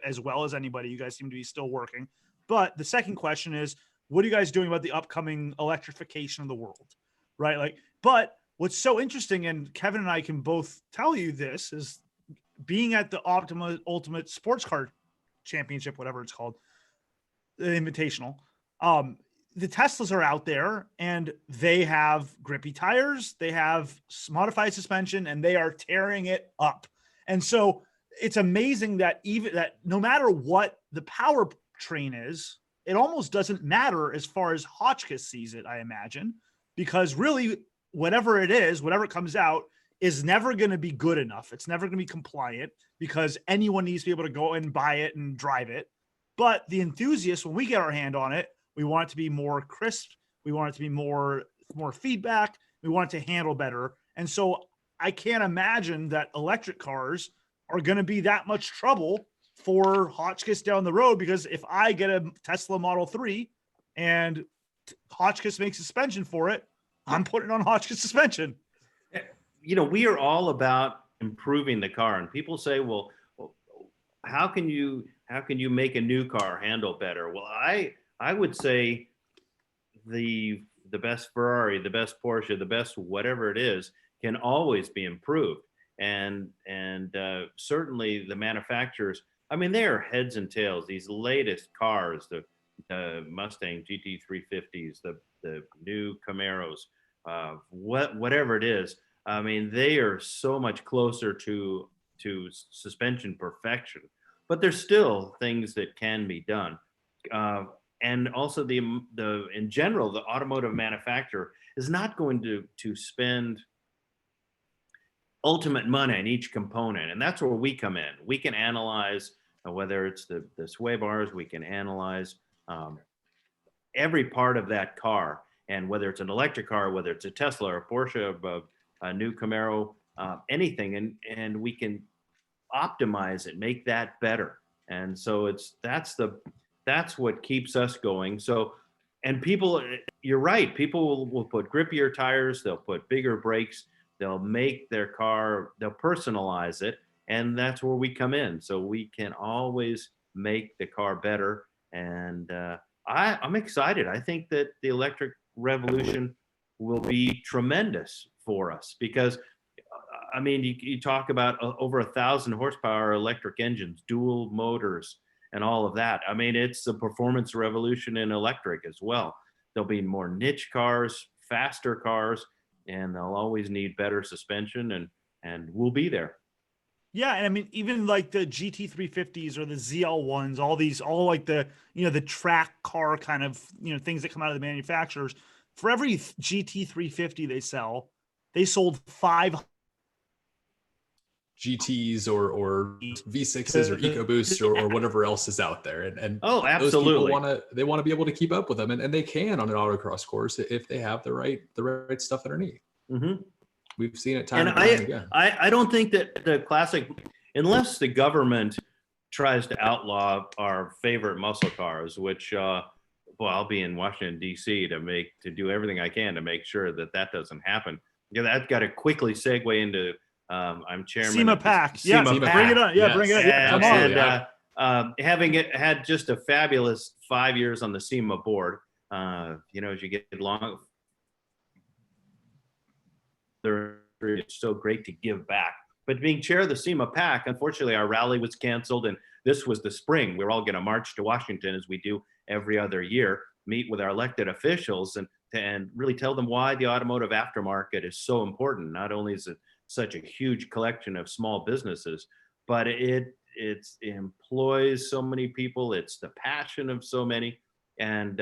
as well as anybody. You guys seem to be still working. But the second question is, what are you guys doing about the upcoming electrification of the world? Right? But what's so interesting, and Kevin and I can both tell you this, is being at the Ultimate Sports Car Championship, whatever it's called, the Invitational. The Teslas are out there, and they have grippy tires, they have modified suspension, and they are tearing it up. And so it's amazing that no matter what the powertrain is, it almost doesn't matter as far as Hotchkis sees it, I imagine, because really whatever it is, whatever comes out is never going to be good enough. It's never going to be compliant, because anyone needs to be able to go and buy it and drive it. But the enthusiasts, when we get our hand on it, we want it to be more crisp. We want it to be more feedback. We want it to handle better. And so I can't imagine that electric cars are going to be that much trouble for Hotchkis down the road, because if I get a Tesla Model 3 and Hotchkis makes suspension for it, I'm putting it on Hotchkis suspension. We are all about improving the car, and people say, well, how can you make a new car handle better? Well, I would say the best Ferrari, the best Porsche, the best whatever it is can always be improved. And certainly the manufacturers, I mean, they are heads and tails. These latest cars, the Mustang GT350s, the new Camaros, whatever it is. I mean, they are so much closer to suspension perfection, but there's still things that can be done. and also the in general, the automotive manufacturer is not going to spend ultimate money on each component. And that's where we come in. We can analyze whether it's the sway bars, we can analyze every part of that car. And whether it's an electric car, whether it's a Tesla or a Porsche, a new Camaro, anything, and we can optimize it, make that better. And so that's what keeps us going. So, and people, you're right, people will put grippier tires, they'll put bigger brakes, they'll make their car, they'll personalize it, and that's where we come in. So we can always make the car better. And I'm excited. I think that the electric revolution will be tremendous for us because, I mean, you talk about over 1,000 horsepower electric engines, dual motors, and all of that. I mean, it's a performance revolution in electric as well. There'll be more niche cars, faster cars, and they'll always need better suspension, and we'll be there. Yeah, and I mean, even like the GT350s or the ZL1s, all like the, the track car kind of, things that come out of the manufacturers. For every GT350 they sell, they sold 5 GTs or V6s or EcoBoosts or whatever else is out there. And oh, absolutely, they want to be able to keep up with them, and they can on an autocross course if they have the right stuff underneath. Mm-hmm. We've seen it time and again. I don't think that the classic, unless the government tries to outlaw our favorite muscle cars, which I'll be in Washington D.C. to do everything I can to make sure that doesn't happen. Yeah, that's got to quickly segue into. I'm chairman. SEMA PAC. Yeah, SEMA PAC. bring it on. Yeah, yes. Bring it on. Yeah, come on. Having had just a fabulous 5 years on the SEMA board, as you get along, it's so great to give back. But being chair of the SEMA PAC, unfortunately, our rally was canceled, and this was the spring. We're all going to march to Washington as we do every other year, meet with our elected officials, and really tell them why the automotive aftermarket is so important. Not only is it such a huge collection of small businesses, but it employs so many people. It's the passion of so many. And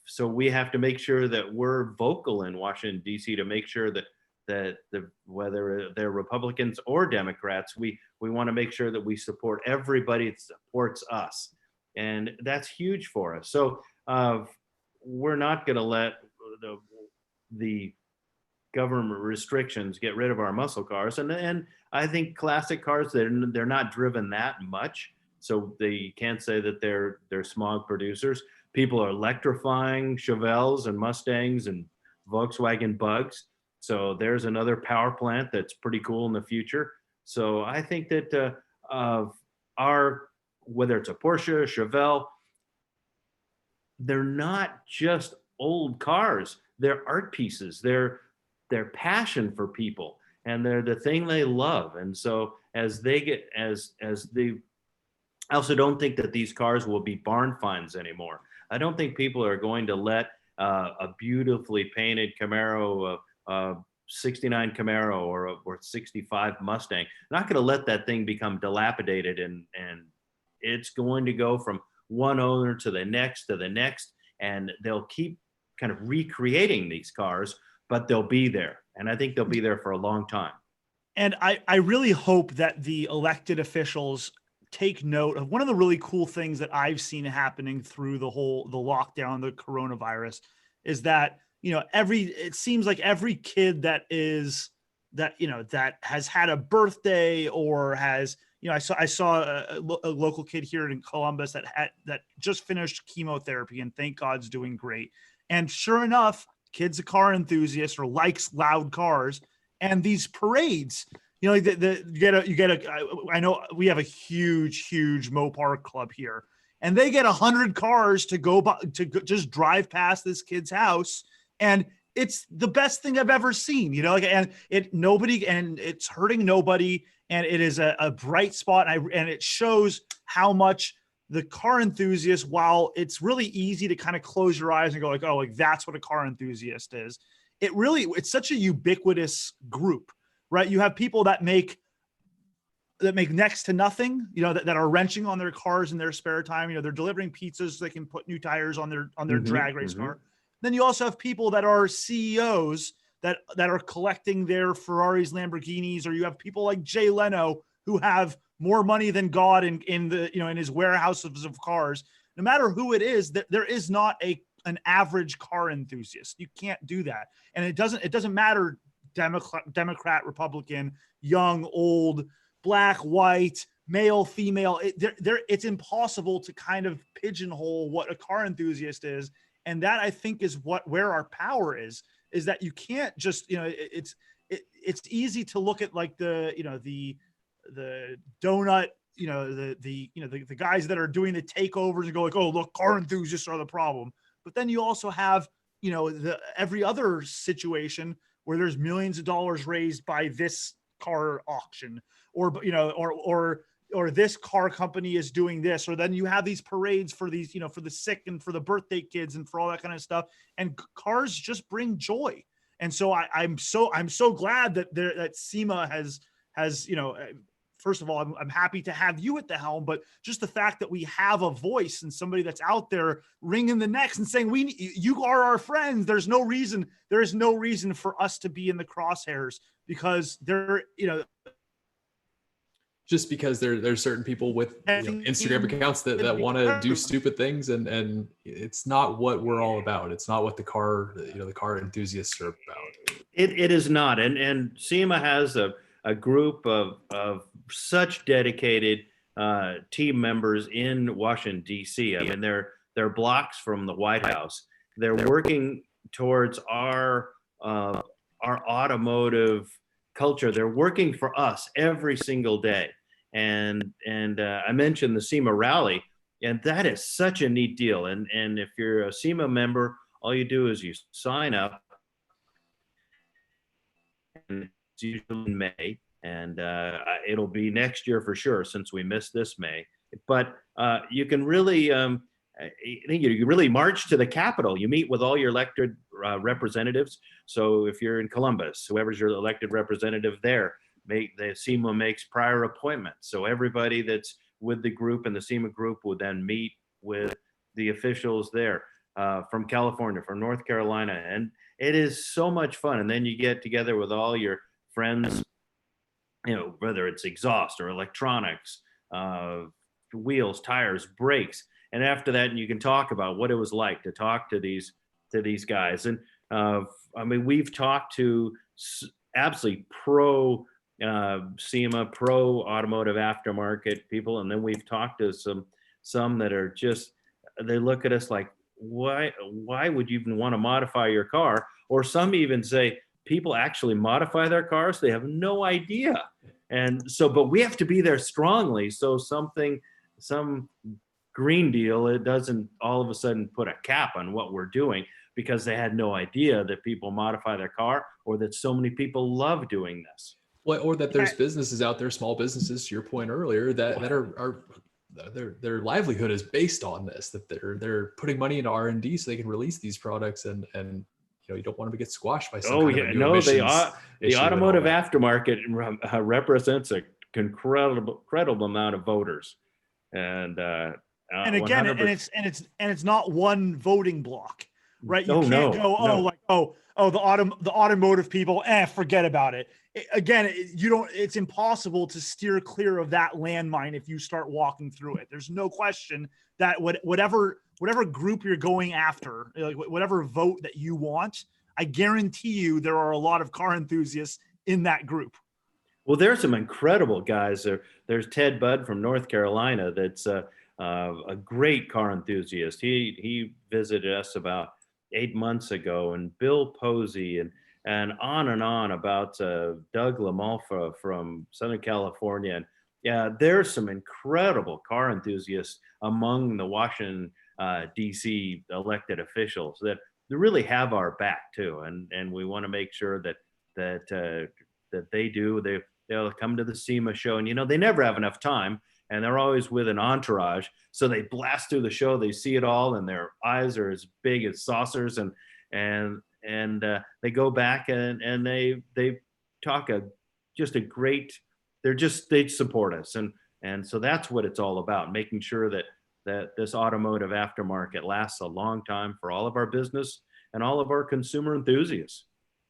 so we have to make sure that we're vocal in Washington, D.C. to make sure that whether they're Republicans or Democrats, we want to make sure that we support everybody that supports us. And that's huge for us. So we're not going to let the government restrictions get rid of our muscle cars, and I think classic cars, they're not driven that much, so they can't say that they're smog producers. People are electrifying Chevelles and Mustangs and Volkswagen Bugs, so there's another power plant that's pretty cool in the future. So I think that whether it's a Porsche, Chevelle, they're not just old cars, they're art pieces, they're passion for people, and they're the thing they love. And so I also don't think that these cars will be barn finds anymore. I don't think people are going to let a beautifully painted Camaro, 69 Camaro or 65 Mustang, not going to let that thing become dilapidated, and it's going to go from one owner to the next, and they'll keep kind of recreating these cars, but they'll be there. And I think they'll be there for a long time. And I really hope that the elected officials take note of one of the really cool things that I've seen happening through the lockdown, the coronavirus, is that, it seems like every kid that has had a birthday or has, I saw a local kid here in Columbus that just finished chemotherapy, and thank God's doing great. And sure enough, kid's a car enthusiast or likes loud cars, and these parades, I know we have a huge Mopar club here, and they get 100 cars to go to just drive past this kid's house, and it's the best thing I've ever seen, and it's hurting nobody, and it is a bright spot, and it shows how much the car enthusiast, while it's really easy to kind of close your eyes and go like, oh, like that's what a car enthusiast is. It's such a ubiquitous group, right? You have people that make that make next to nothing, that are wrenching on their cars in their spare time. They're delivering pizzas so they can put new tires on their drag race car. Then you also have people that are CEOs that are collecting their Ferraris, Lamborghinis, or you have people like Jay Leno who have more money than God in his warehouses of cars. No matter who it is, there is not an average car enthusiast. You can't do that. And it doesn't matter Democrat, Republican, young, old, black, white, male, female. It's impossible to kind of pigeonhole what a car enthusiast is. And that, I think, is where our power is that you can't just, it's easy to look at like the donut, the guys that are doing the takeovers and go like, oh, look, car enthusiasts are the problem. But then you also have, every other situation where there's millions of dollars raised by this car auction, or this car company is doing this, or then you have these parades for these, for the sick and for the birthday kids and for all that kind of stuff. And cars just bring joy. And so I'm so glad that SEMA has, first of all, I'm happy to have you at the helm, but just the fact that we have a voice and somebody that's out there wringing the necks and saying, you are our friends. There is no reason for us to be in the crosshairs, because just because there's certain people with Instagram accounts that want to do stupid things, and it's not what we're all about. It's not what the car enthusiasts are about. It is not. And SEMA has a group of such dedicated team members in Washington, D.C. I mean, they're blocks from the White House. They're working towards our automotive culture. They're working for us every single day. And I mentioned the SEMA rally, and that is such a neat deal. And if you're a SEMA member, all you do is you sign up, and it's usually in May, and it'll be next year for sure, since we missed this May. But you can really you really march to the Capitol. You meet with all your elected representatives. So if you're in Columbus, whoever's your elected representative there, the SEMA makes prior appointments. So everybody that's with the group and the SEMA group will then meet with the officials there from California, from North Carolina. And it is so much fun. And then you get together with all your friends, whether it's exhaust or electronics, wheels, tires, brakes. And after that, you can talk about what it was like to talk to these guys. And we've talked to absolutely pro SEMA, pro automotive aftermarket people, and then we've talked to some that are just, they look at us like, why would you even want to modify your car? Or some even say people actually modify their cars, they have no idea. And so, but we have to be there strongly, so some green deal, it doesn't all of a sudden put a cap on what we're doing, because they had no idea that people modify their car, or that so many people love doing this. Well, or that there's businesses out there, small businesses, to your point earlier, that are their livelihood is based on this, that they're putting money into R&D so they can release these products, and you don't want them to get squashed by some kind of a new emissions the automotive aftermarket represents an incredible amount of voters, and again, 100%. and it's not one voting block, right? You can't go, the automotive people, forget about it. It's impossible to steer clear of that landmine if you start walking through it. There's no question that whatever group you're going after, like whatever vote that you want, I guarantee you there are a lot of car enthusiasts in that group. Well, there's some incredible guys. There's Ted Budd from North Carolina. That's a great car enthusiast. He visited us about 8 months ago, and Bill Posey and on about Doug LaMalfa from Southern California. And yeah, there's some incredible car enthusiasts among the Washington, D.C. elected officials that really have our back too. And we want to make sure that they do. They'll come to the SEMA show, and they never have enough time, and they're always with an entourage. So they blast through the show, they see it all, and their eyes are as big as saucers, and they go back and they talk just a great they support us. And so that's what it's all about, making sure that this automotive aftermarket lasts a long time for all of our business and all of our consumer enthusiasts.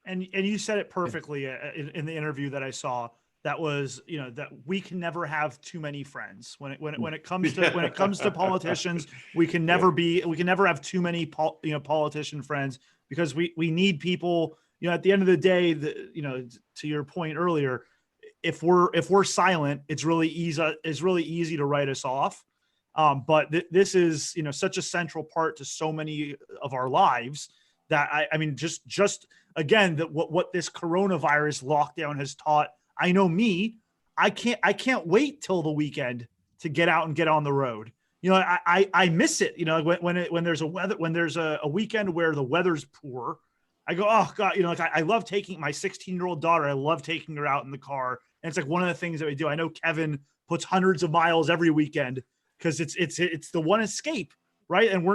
And you said it perfectly in the interview that I saw. That was, that we can never have too many friends when it comes to politicians. We can never have too many politician friends, because we need people. At the end of the day, to your point earlier, if we're silent, it's really easy to write us off. But this is such a central part to so many of our lives that I mean just again, that what this coronavirus lockdown has taught. I know me, I can't wait till the weekend to get out and get on the road. I miss it. When there's a weekend where the weather's poor, I go, oh God, I love taking my 16-year-old daughter. I love taking her out in the car. And it's like one of the things that we do. I know Kevin puts hundreds of miles every weekend because it's the one escape, right? And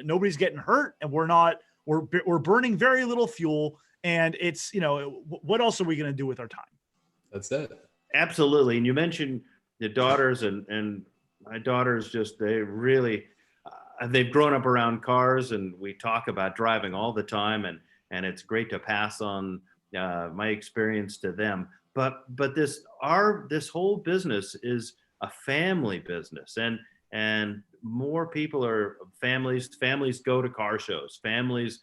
nobody's getting hurt, and we're burning very little fuel. And it's, what else are we going to do with our time? That's it. Absolutely. And you mentioned the daughters, and my daughters they've grown up around cars, and we talk about driving all the time, and it's great to pass on my experience to them. But this whole business is a family business, and more people are families go to car shows. Families,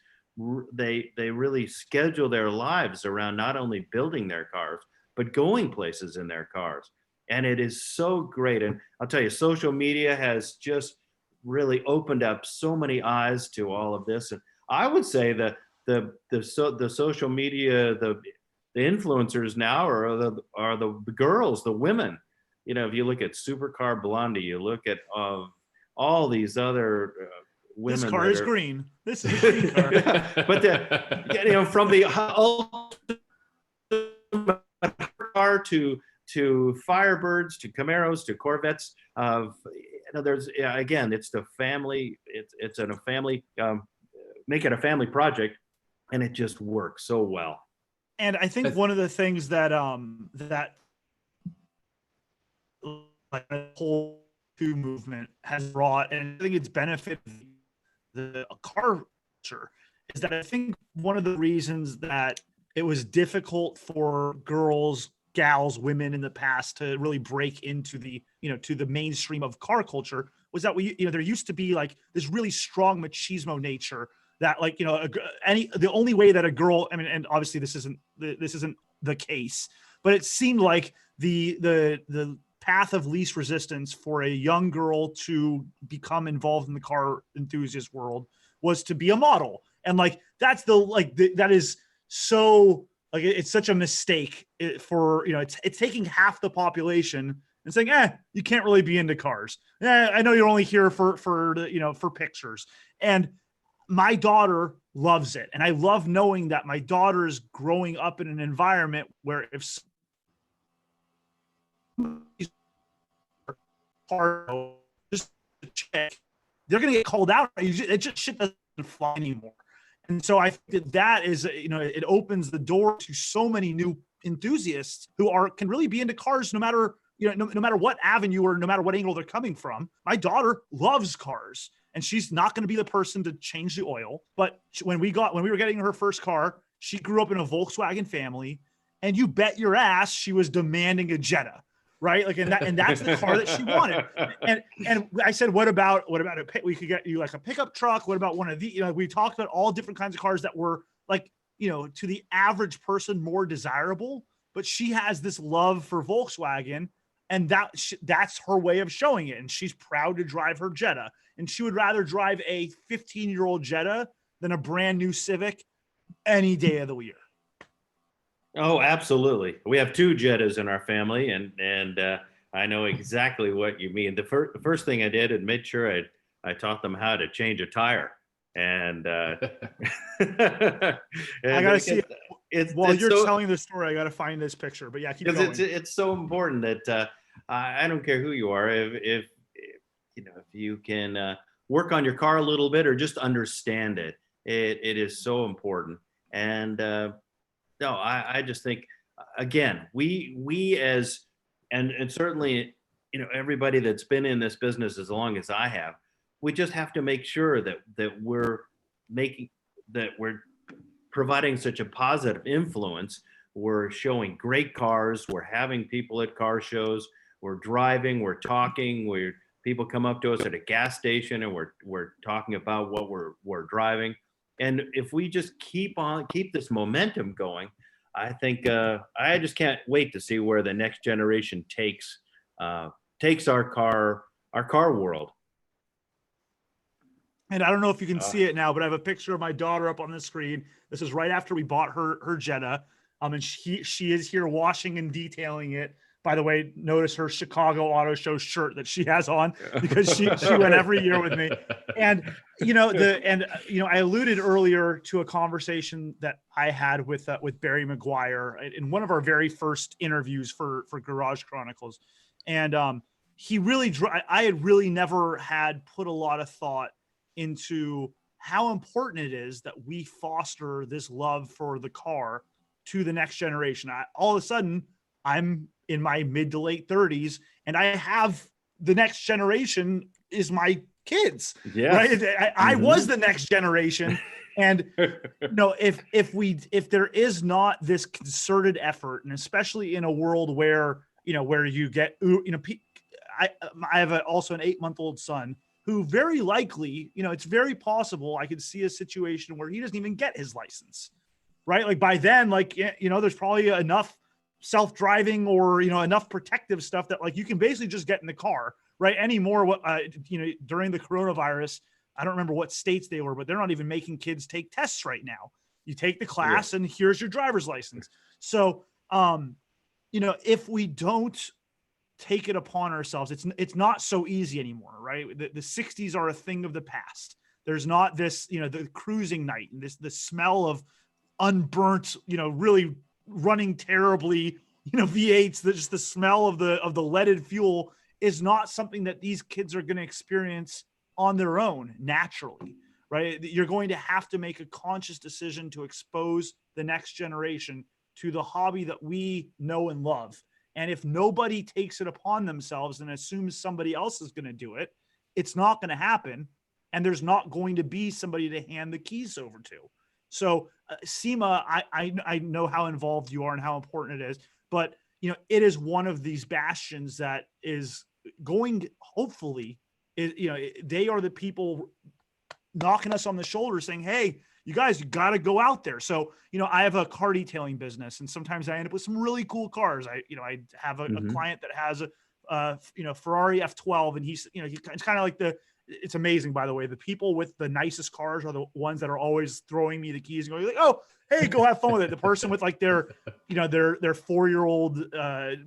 they really schedule their lives around not only building their cars, but going places in their cars. And it is so great. And I'll tell you, social media has just really opened up so many eyes to all of this. And I would say that the social media, the influencers now are the girls, the women. If you look at Supercar Blondie, you look at all these other women. This car is green. This is a green car. But from the car to Firebirds to Camaros to Corvettes, there's again, it's the family. It's a family. Make it a family project, and it just works so well. And I think one of the things that like the whole two movement has brought, and I think it's benefited the car culture, is that I think one of the reasons that it was difficult for girls, gals, women in the past to really break into the mainstream of car culture was that there used to be like this really strong machismo nature that the only way that a girl, I mean, and obviously this isn't the case, but it seemed like the path of least resistance for a young girl to become involved in the car enthusiast world was to be a model. And that is so it's such a mistake for, it's taking half the population and saying, you can't really be into cars. I know you're only here for pictures. And my daughter loves it. And I love knowing that my daughter is growing up in an environment where if just check, they're going to get called out. It just shit doesn't fly anymore. And so I think that is, it opens the door to so many new enthusiasts who can really be into cars no matter, no matter what avenue or no matter what angle they're coming from. My daughter loves cars, and she's not going to be the person to change the oil. But when we were getting her first car, she grew up in a Volkswagen family, and you bet your ass she was demanding a Jetta. Right. And that's the car that she wanted. And I said, what about we could get you like a pickup truck. What about one of the, we talked about all different kinds of cars that were like, to the average person more desirable, but she has this love for Volkswagen, and that's her way of showing it. And she's proud to drive her Jetta, and she would rather drive a 15-year-old Jetta than a brand new Civic any day of the year. Oh, absolutely. We have two Jettas in our family, and I know exactly what you mean. The first thing I did and made sure I taught them how to change a tire. And, and I gotta see it. While you're telling the story, I gotta find this picture. But yeah, keep going. It's so important that I don't care who you are, if you can work on your car a little bit or just understand it. It is so important. And no, I just think, again, we as and certainly, everybody that's been in this business as long as I have, we just have to make sure that we're providing such a positive influence. We're showing great cars. We're having people at car shows. We're driving. We're talking. People come up to us at a gas station, and we're talking about what we're driving. And if we just keep this momentum going, I think I just can't wait to see where the next generation takes our car world. And I don't know if you can see it now, but I have a picture of my daughter up on the screen. This is right after we bought her Jetta. And she is here washing and detailing it. By the way, notice her Chicago Auto Show shirt that she has on, because she went every year with me. And I alluded earlier to a conversation that I had with Barry McGuire in one of our very first interviews for Garage Chronicles. And he really, I had really never had put a lot of thought into how important it is that we foster this love for the car to the next generation. All of a sudden, I'm in my mid to late 30s, and I have the next generation is my kids. Yes. Right? I was the next generation. And if there is not this concerted effort, and especially in a world where you get, I have also an 8-month-old son who very likely, it's very possible I could see a situation where he doesn't even get his license, right? Like by then, there's probably enough self-driving or, enough protective stuff that like you can basically just get in the car, right? Anymore, during the coronavirus, I don't remember what states they were, but they're not even making kids take tests right now. You take the class and here's your driver's license. So, if we don't take it upon ourselves, it's not so easy anymore, right? The 60s are a thing of the past. There's not this, the cruising night and the smell of unburnt, really running terribly, V8s, just the smell of the leaded fuel is not something that these kids are going to experience on their own naturally, right? You're going to have to make a conscious decision to expose the next generation to the hobby that we know and love. And if nobody takes it upon themselves and assumes somebody else is going to do it, it's not going to happen. And there's not going to be somebody to hand the keys over to. So SEMA, I know how involved you are and how important it is, but it is one of these bastions that is going, hopefully, they are the people knocking us on the shoulder saying, hey, you guys, you got to go out there. So, I have a car detailing business, and sometimes I end up with some really cool cars. I have a client that has a Ferrari F12, and he's kind of like it's amazing, by the way, the people with the nicest cars are the ones that are always throwing me the keys and going like, oh, hey, go have fun with it. The person with like their 4-year-old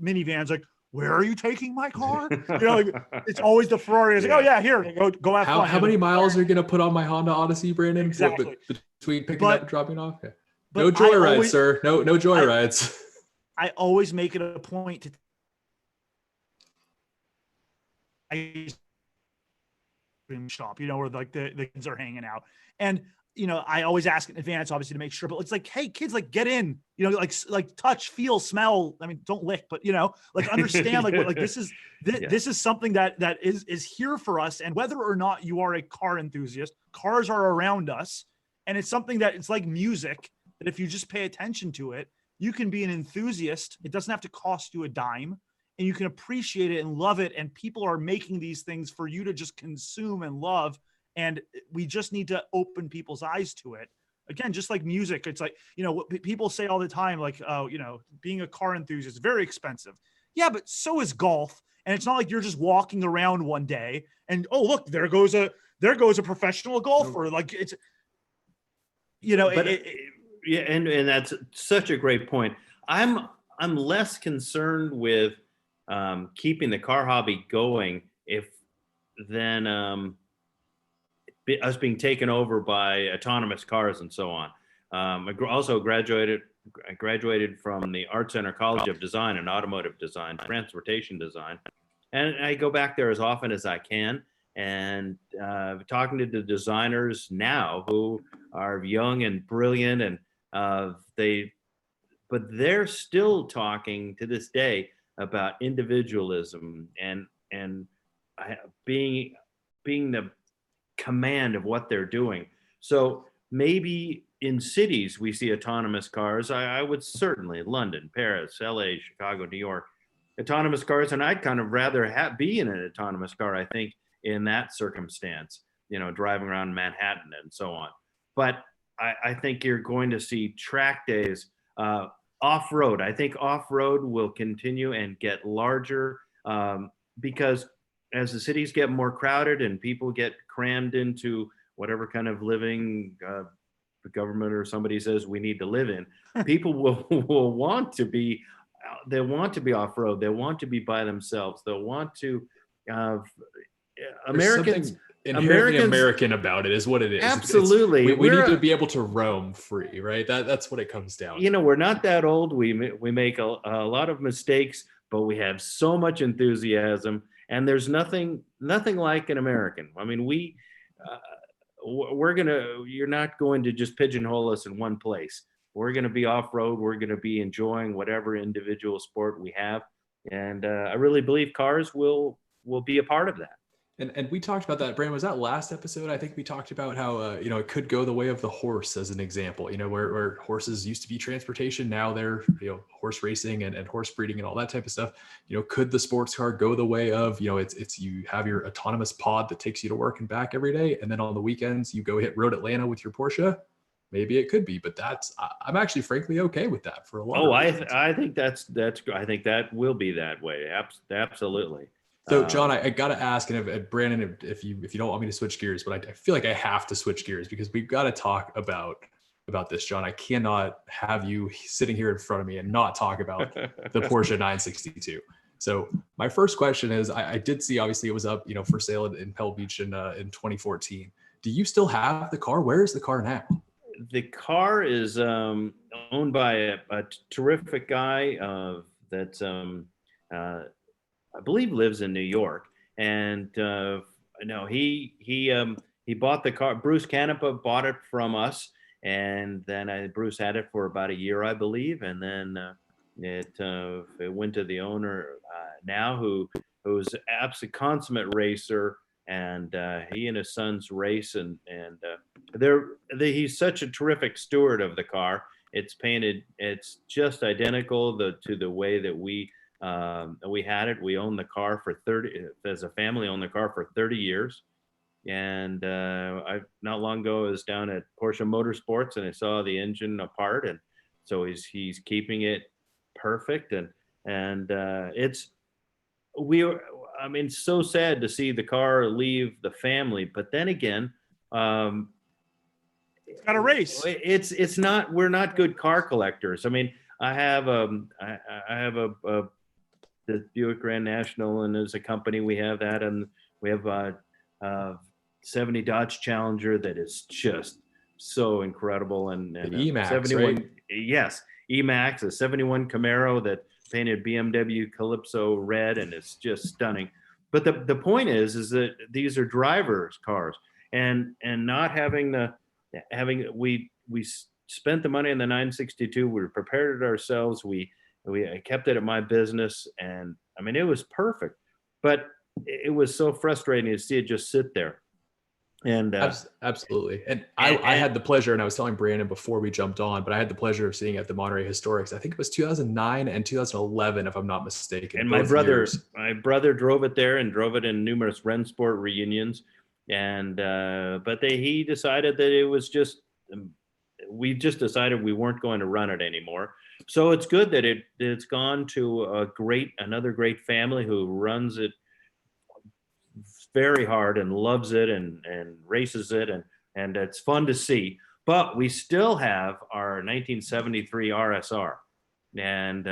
minivan's like, where are you taking my car? It's always the Ferrari. It's like, oh yeah, here, go have fun. How many miles are you going to put on my Honda Odyssey, Brandon? Exactly. Between picking up and dropping off? Okay. No joyrides, sir. No joyrides. I always make it a point to shop, where like the kids are hanging out. And I always ask in advance, obviously, to make sure, but it's like, hey, kids, like get in, like touch, feel, smell. I mean, don't lick, but like understand, this is something that is here for us. And whether or not you are a car enthusiast, cars are around us. And it's something that it's like music, that if you just pay attention to it, you can be an enthusiast. It doesn't have to cost you a dime, and you can appreciate it and love it. And people are making these things for you to just consume and love. And we just need to open people's eyes to it. Again, just like music, it's like, what people say all the time, like, oh, being a car enthusiast is very expensive. Yeah, but so is golf. And it's not like you're just walking around one day and, oh, look, there goes a professional golfer. Like it's, and that's such a great point. I'm less concerned with keeping the car hobby going than us being taken over by autonomous cars and so on. I also graduated from the Art Center College of Design and Automotive Design, Transportation Design. And I go back there as often as I can, and talking to the designers now who are young and brilliant, and but they're still talking to this day about individualism and being the command of what they're doing. So maybe in cities we see autonomous cars. I would certainly London, Paris, LA, Chicago, New York, autonomous cars, and I'd kind of rather be in an autonomous car. I think in that circumstance, driving around Manhattan and so on. But I think you're going to see track days, off-road. I think off-road will continue and get larger because as the cities get more crowded and people get crammed into whatever kind of living the government or somebody says we need to live in, people will want to be, they want to be off-road. They want to be by themselves. They'll want to, Americans, inherently American about it is what it is. Absolutely. We need to be able to roam free, right? That's what it comes down to. We're not that old. We make a lot of mistakes, but we have so much enthusiasm, and there's nothing like an American. I mean, you're not going to just pigeonhole us in one place. We're going to be off-road. We're going to be enjoying whatever individual sport we have. And I really believe cars will be a part of that. And we talked about that, Brandon. Was that last episode? I think we talked about how, it could go the way of the horse as an example, where horses used to be transportation. Now they're, horse racing and horse breeding and all that type of stuff. Could the sports car go the way of, it's you have your autonomous pod that takes you to work and back every day. And then on the weekends, you go hit Road Atlanta with your Porsche. Maybe it could be, but I'm actually frankly okay with that for a lot. I think I think that will be that way. Absolutely. So John, I got to ask, and Brandon, if you don't want me to switch gears, but I feel like I have to switch gears because we've got to talk about this, John. I cannot have you sitting here in front of me and not talk about the Porsche 962. So my first question is, I did see, obviously it was up, for sale in Pebble Beach in 2014. Do you still have the car? Where is the car now? The car is owned by a terrific guy that's I believe lives in New York, and he bought the car. Bruce Canepa bought it from us, and then Bruce had it for about a year, I believe, and then it went to the owner now, who's absolute consummate racer, and he and his sons race, and he's such a terrific steward of the car. It's painted, it's just identical to the way that we had it. We owned the car for 30, as a family, owned the car for 30 years. And I not long ago I was down at Porsche Motorsports and I saw the engine apart, and so he's keeping it perfect. And it's so sad to see the car leave the family, but then again, it's got a race. It's not. We're not good car collectors. I mean, I have the Buick Grand National, and as a company we have that, and we have 70 Dodge Challenger that is just so incredible, and the E-Max, 71, right? Yes, E-Max, a 71 Camaro that painted BMW Calypso red, and it's just stunning. But the point is that these are drivers' cars, and not we spent the money on the 962. We prepared it ourselves. I kept it at my business, and I mean, it was perfect, but it was so frustrating to see it just sit there. And absolutely. And I had the pleasure, and I was telling Brandon before we jumped on, but I had the pleasure of seeing it at the Monterey Historics. I think it was 2009 and 2011, if I'm not mistaken. And my brother drove it there and drove it in numerous Rennsport reunions. And, but he decided that it was just, we just decided we weren't going to run it anymore. So it's good that it's gone to another great family who runs it very hard and loves it and races it, and it's fun to see. But we still have our 1973 RSR, and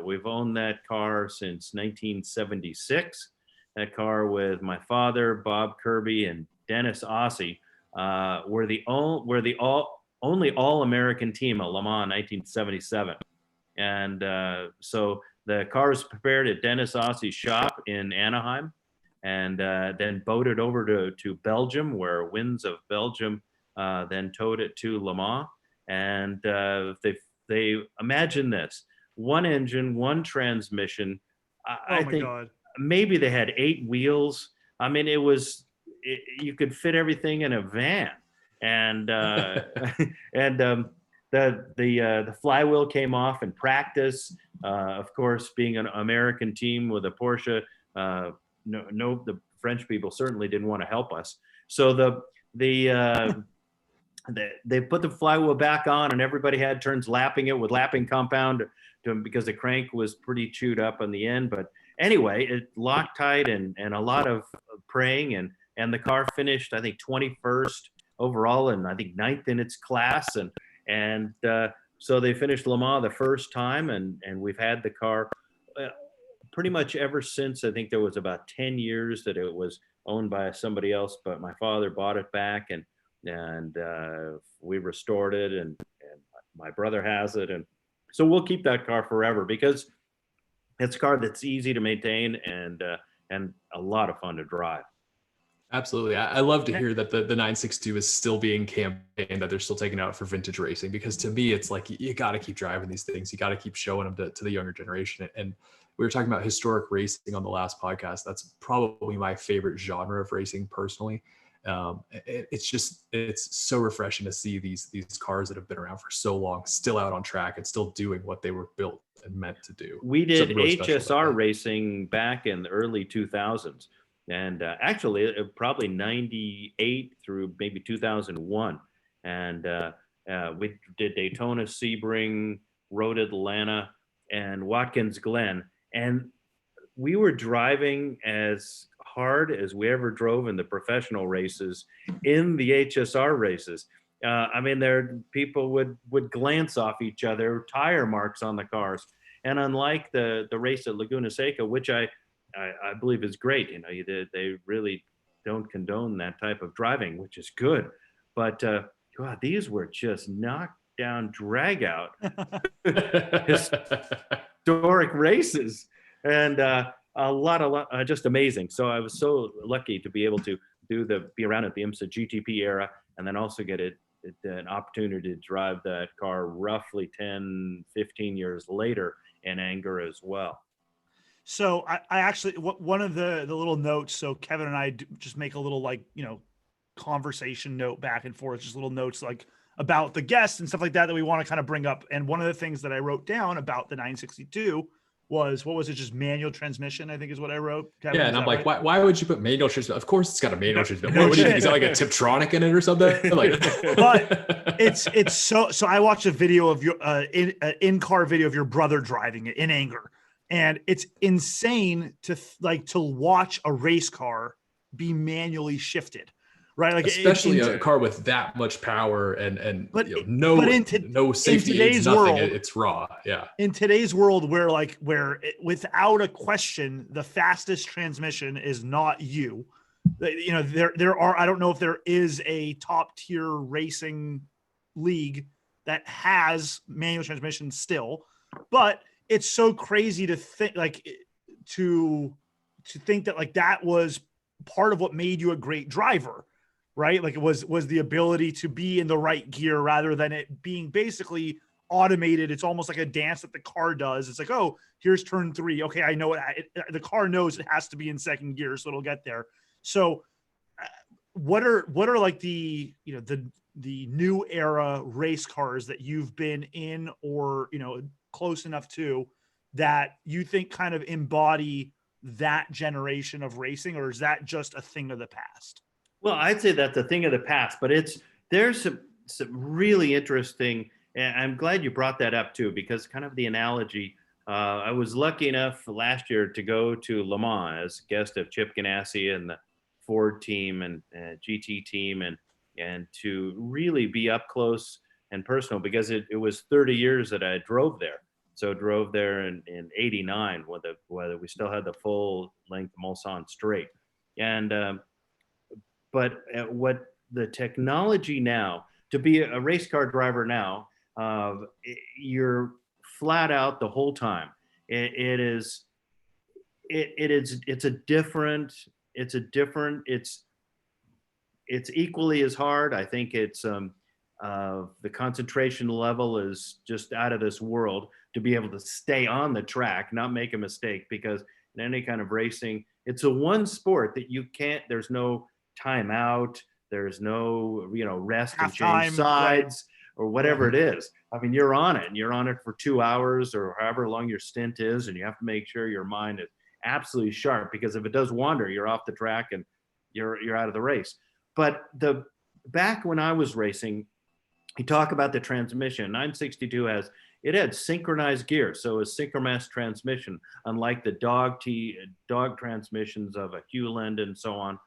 we've owned that car since 1976. That car with my father, Bob Kirby, and Dennis Ossie. We're the only all-American team at Le Mans 1977. And so the car was prepared at Dennis Ossie's shop in Anaheim, and then boated over to Belgium, where Winds of Belgium then towed it to Le Mans. And they imagine this: one engine, one transmission, Oh I my think God. maybe they had 8 wheels. I mean, you could fit everything in a van, and and the flywheel came off in practice. Of course, being an American team with a Porsche, the French people certainly didn't want to help us. So they put the flywheel back on, and everybody had turns lapping it with lapping compound because the crank was pretty chewed up on the end. But anyway, it Loctite and a lot of praying, and the car finished, I think, 21st overall, and I think 9th in its class, and so they finished Le Mans the first time, and we've had the car pretty much ever since. I think there was about 10 years that it was owned by somebody else, but my father bought it back, and we restored it, and my brother has it, and so we'll keep that car forever because it's a car that's easy to maintain and a lot of fun to drive. Absolutely. I love to hear that the 962 is still being campaigned, that they're still taking it out for vintage racing, because to me, it's like, you got to keep driving these things. You got to keep showing them to the younger generation. And we were talking about historic racing on the last podcast. That's probably my favorite genre of racing personally. It's so refreshing to see these cars that have been around for so long still out on track and still doing what they were built and meant to do. We did HSR racing back in the early 2000s, and actually probably 98 through maybe 2001, and we did Daytona, Sebring, Road Atlanta, and Watkins Glen, and we were driving as hard as we ever drove in the professional races in the HSR races. I mean, people would glance off each other, tire marks on the cars. And unlike the race at Laguna Seca, which I believe is great, they really don't condone that type of driving, which is good. But God, these were just knockdown, drag out historic races, and a lot, just amazing. So I was so lucky to be able to be around at the IMSA GTP era, and then also get an opportunity to drive that car roughly 10, 15 years later in anger as well. So I actually, one of the little notes, so Kevin and I just make a little conversation note back and forth, just little notes about the guests and stuff like that we want to kind of bring up. And one of the things that I wrote down about the 962 was, what was it? Just manual transmission, I think is what I wrote. Kevin, yeah. And I'm like, right? why would you put manual transmission? Of course it's got a manual transmission. What do you think? Is that like a Tiptronic in it or something? But it's so I watched a video of your in-car video of your brother driving it in anger. And it's insane to watch a race car be manually shifted, right? Like especially a car with that much power and no safety aids, nothing. It's raw. Yeah. In today's world, where without a question, the fastest transmission is not you. There are, I don't know if there is a top tier racing league that has manual transmission still, but it's so crazy to think to think that that was part of what made you a great driver, right? Like it was the ability to be in the right gear rather than it being basically automated. It's almost like a dance that the car does. It's like, oh, here's turn 3. Okay, I know the car knows it has to be in second gear, so it'll get there. So what are like the new era race cars that you've been in or close enough to that you think kind of embody that generation of racing, or is that just a thing of the past? Well, I'd say that's a thing of the past, but there's some really interesting, and I'm glad you brought that up too, because kind of the analogy, I was lucky enough last year to go to Le Mans as guest of Chip Ganassi and the Ford team and GT team, and to really be up close and personal, because it was 30 years that I drove there. So drove there in 89, whether we still had the full length Mulsanne straight. And, but what the technology now, to be a race car driver now, you're flat out the whole time. It's equally as hard. I think it's The concentration level is just out of this world to be able to stay on the track, not make a mistake, because in any kind of racing, it's a one sport that you can't, there's no timeout, there's no, rest and change sides or whatever it is. I mean, you're on it and you're on it for 2 hours or however long your stint is. And you have to make sure your mind is absolutely sharp, because if it does wander, you're off the track and you're out of the race. But back when I was racing, you talk about the transmission. 962 had synchronized gear, so a synchromesh transmission, unlike the dog transmissions of a Hewland and so on,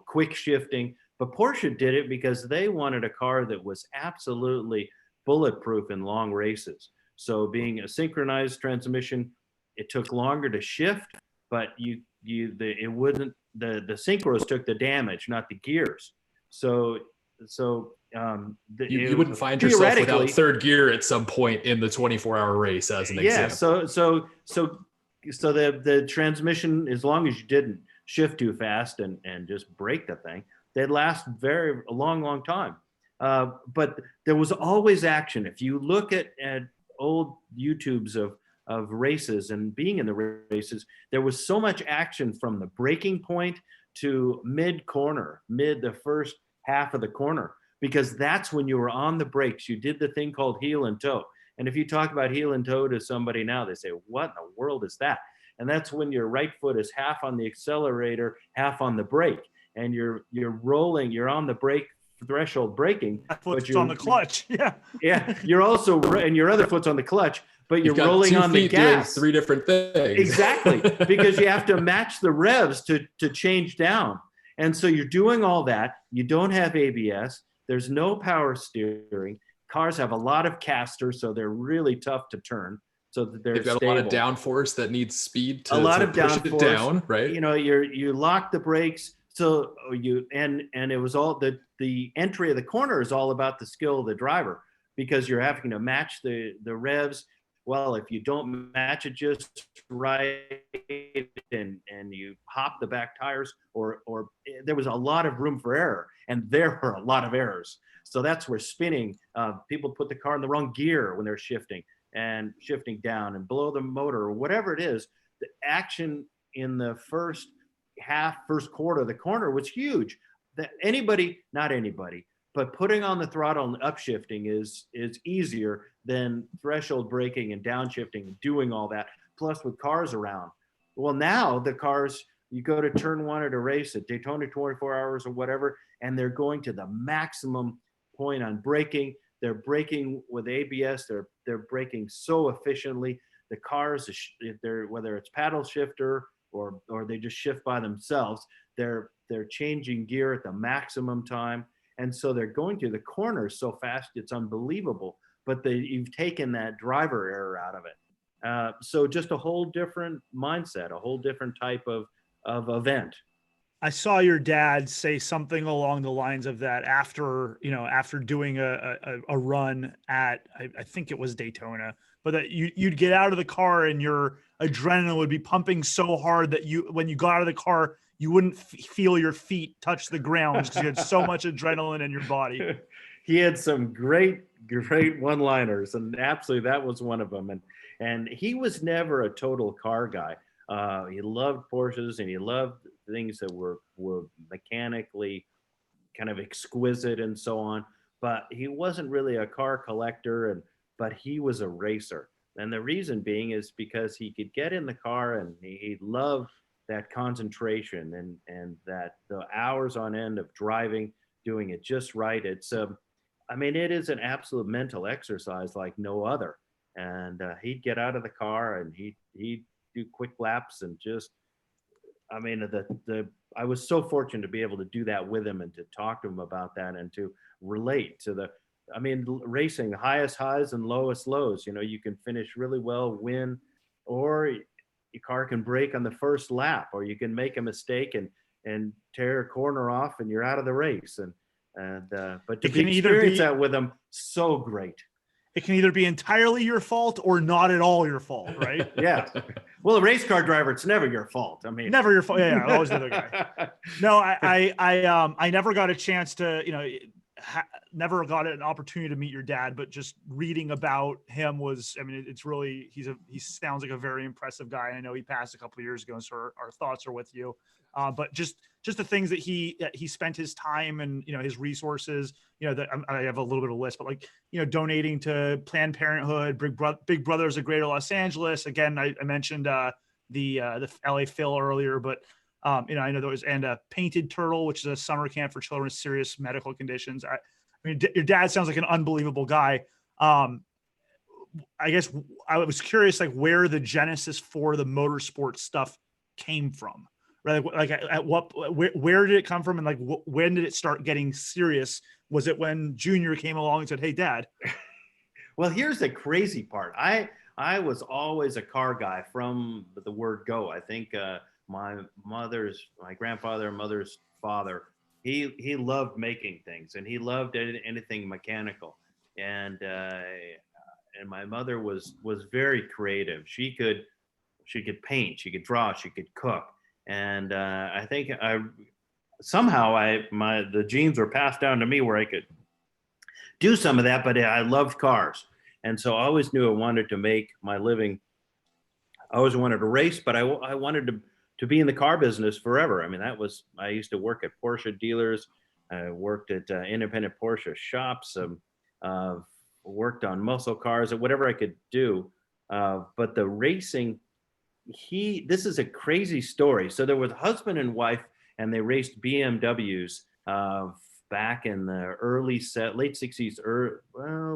quick shifting. But Porsche did it because they wanted a car that was absolutely bulletproof in long races. So being a synchronized transmission, it took longer to shift, but the synchros took the damage, not the gears. So you wouldn't find yourself without third gear at some point in the 24-hour race, as an example. So the transmission, as long as you didn't shift too fast and just break the thing, they'd last a long time. But there was always action. If you look at old YouTubes of races and being in the races, there was so much action from the braking point to the first half of the corner, because that's when you were on the brakes. You did the thing called heel and toe. And if you talk about heel and toe to somebody now, they say, what in the world is that? And that's when your right foot is half on the accelerator, half on the brake. And you're rolling, you're on the brake threshold braking. But you're on the clutch. Yeah. Yeah. You're also, and your other foot's on the clutch, but you're rolling on the gas. Doing 3 different things. Exactly. Because you have to match the revs to change down. And so you're doing all that. You don't have ABS. There's no power steering. Cars have a lot of casters, so they're really tough to turn. So that they've got stable. A lot of downforce that needs speed to, a lot to of push downforce, it down, right? You lock the brakes. So and it was all the entry of the corner is all about the skill of the driver, because you're having to match the revs. Well, if you don't match it just right and you hop the back tires, or there was a lot of room for error, and there were a lot of errors. So that's where spinning, people put the car in the wrong gear when they're shifting down and blow the motor or whatever it is. The action in the first quarter of the corner was huge. That not anybody, but putting on the throttle and upshifting is easier than threshold braking and downshifting and doing all that. Plus with cars around. Well, now the cars, you go to turn 1 at a race at Daytona 24 hours or whatever, and they're going to the maximum point on braking. They're braking with ABS. They're braking so efficiently. The cars, whether it's paddle shifter or they just shift by themselves, they're changing gear at the maximum time. And so they're going through the corners so fast, it's unbelievable. But you've taken that driver error out of it. So just a whole different mindset, a whole different type of event. I saw your dad say something along the lines of that after doing a run at, I think it was Daytona, but that you'd get out of the car and your adrenaline would be pumping so hard that when you got out of the car, you wouldn't feel your feet touch the ground because you had so much adrenaline in your body. He had some great one-liners, and absolutely that was one of them. And he was never a total car guy. He loved Porsches and he loved things that were mechanically kind of exquisite and so on. But he wasn't really a car collector, but he was a racer. And the reason being is because he could get in the car and he loved that concentration and that the hours on end of driving, doing it just right. It is an absolute mental exercise like no other. And he'd get out of the car and he'd do quick laps and I was so fortunate to be able to do that with him and to talk to him about that and to relate to racing, the highest highs and lowest lows. You can finish really well, win, or your car can break on the first lap, or you can make a mistake and tear a corner off and you're out of the race. But to experience that with them, so great. It can either be entirely your fault or not at all your fault, right? Yeah. Well, a race car driver, it's never your fault. Never your fault. Yeah, always the other guy. No, I never got a chance to, never got an opportunity to meet your dad, but just reading about him was, I mean, it's really, he sounds like a very impressive guy. And I know he passed a couple of years ago, so our thoughts are with you. But just the things that he spent his time and, his resources, that I have a little bit of a list, but like, donating to Planned Parenthood, Big Brothers of Greater Los Angeles. Again, I mentioned the LA Phil earlier, but I know there was, and a Painted Turtle, which is a summer camp for children with serious medical conditions. I mean, your dad sounds like an unbelievable guy. I guess I was curious, like, where the genesis for the motorsport stuff came from, right? Like at where did it come from? And like, when did it start getting serious? Was it when Junior came along and said, "Hey, Dad"? Well, here's the crazy part. I was always a car guy from the word go. I think, my grandfather, mother's father, he loved making things, and he loved anything mechanical. And my mother was very creative. She could paint, she could draw, she could cook. And I think somehow the genes were passed down to me where I could do some of that, but I loved cars. And so I always knew I wanted to make my living. I always wanted to race, but I wanted to be in the car business forever. I mean, I used to work at Porsche dealers. I worked at independent Porsche shops, worked on muscle cars, or whatever I could do. But the racing, this is a crazy story. So there was a husband and wife, and they raced BMWs back in the late 60s,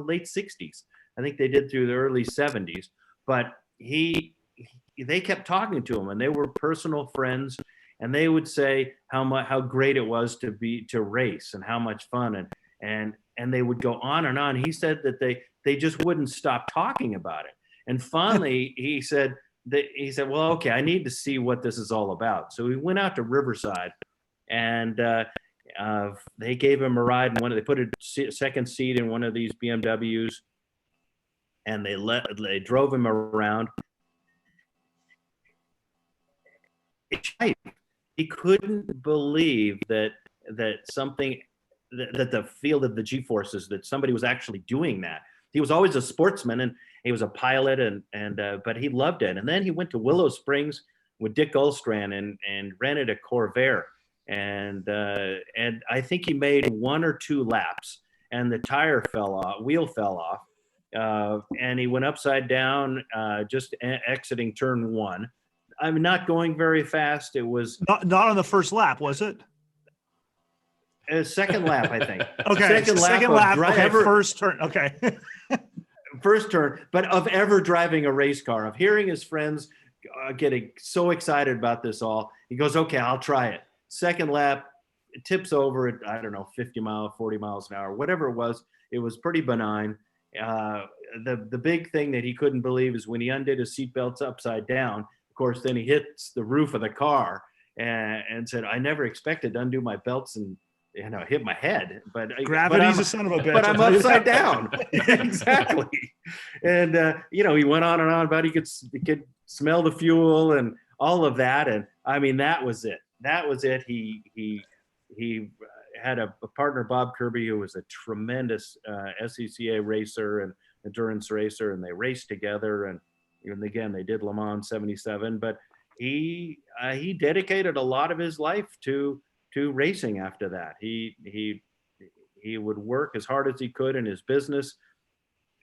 late 60s. I think they did through the early 70s. But they kept talking to him, and they were personal friends, and they would say how great it was to race and how much fun, and they would go on and on. He said that they just wouldn't stop talking about it. And finally he said, well, okay, I need to see what this is all about. So he went out to Riverside, and they gave him a ride, and they put a second seat in one of these BMWs, and they drove him around. He couldn't believe that the field of the G-forces, that somebody was actually doing that. He was always a sportsman, and he was a pilot, but he loved it. And then he went to Willow Springs with Dick Ulstrand and rented a Corvair, and I think he made 1 or 2 laps, and the wheel fell off, and he went upside down, just exiting turn 1. I'm not going very fast. It was not on the first lap, was it? Second lap, I think. Okay, second lap. Okay, first turn. Okay. First turn, but of ever driving a race car, of hearing his friends getting so excited about this all, he goes, okay, I'll try it. Second lap, it tips over at, I don't know, 50 miles, 40 miles an hour, whatever it was. It was pretty benign. The big thing that he couldn't believe is when he undid his seatbelts upside down. Of course, then he hits the roof of the car and said, I never expected to undo my belts and hit my head, but gravity's a son of a bitch. But I'm upside down. Exactly. And he went on and on about he could smell the fuel and all of that. And I mean, that was it. He had a partner, Bob Kirby, who was a tremendous SCCA racer and endurance racer, and they raced together. And again, they did Le Mans 77. But he dedicated a lot of his life to racing after that. He would work as hard as he could in his business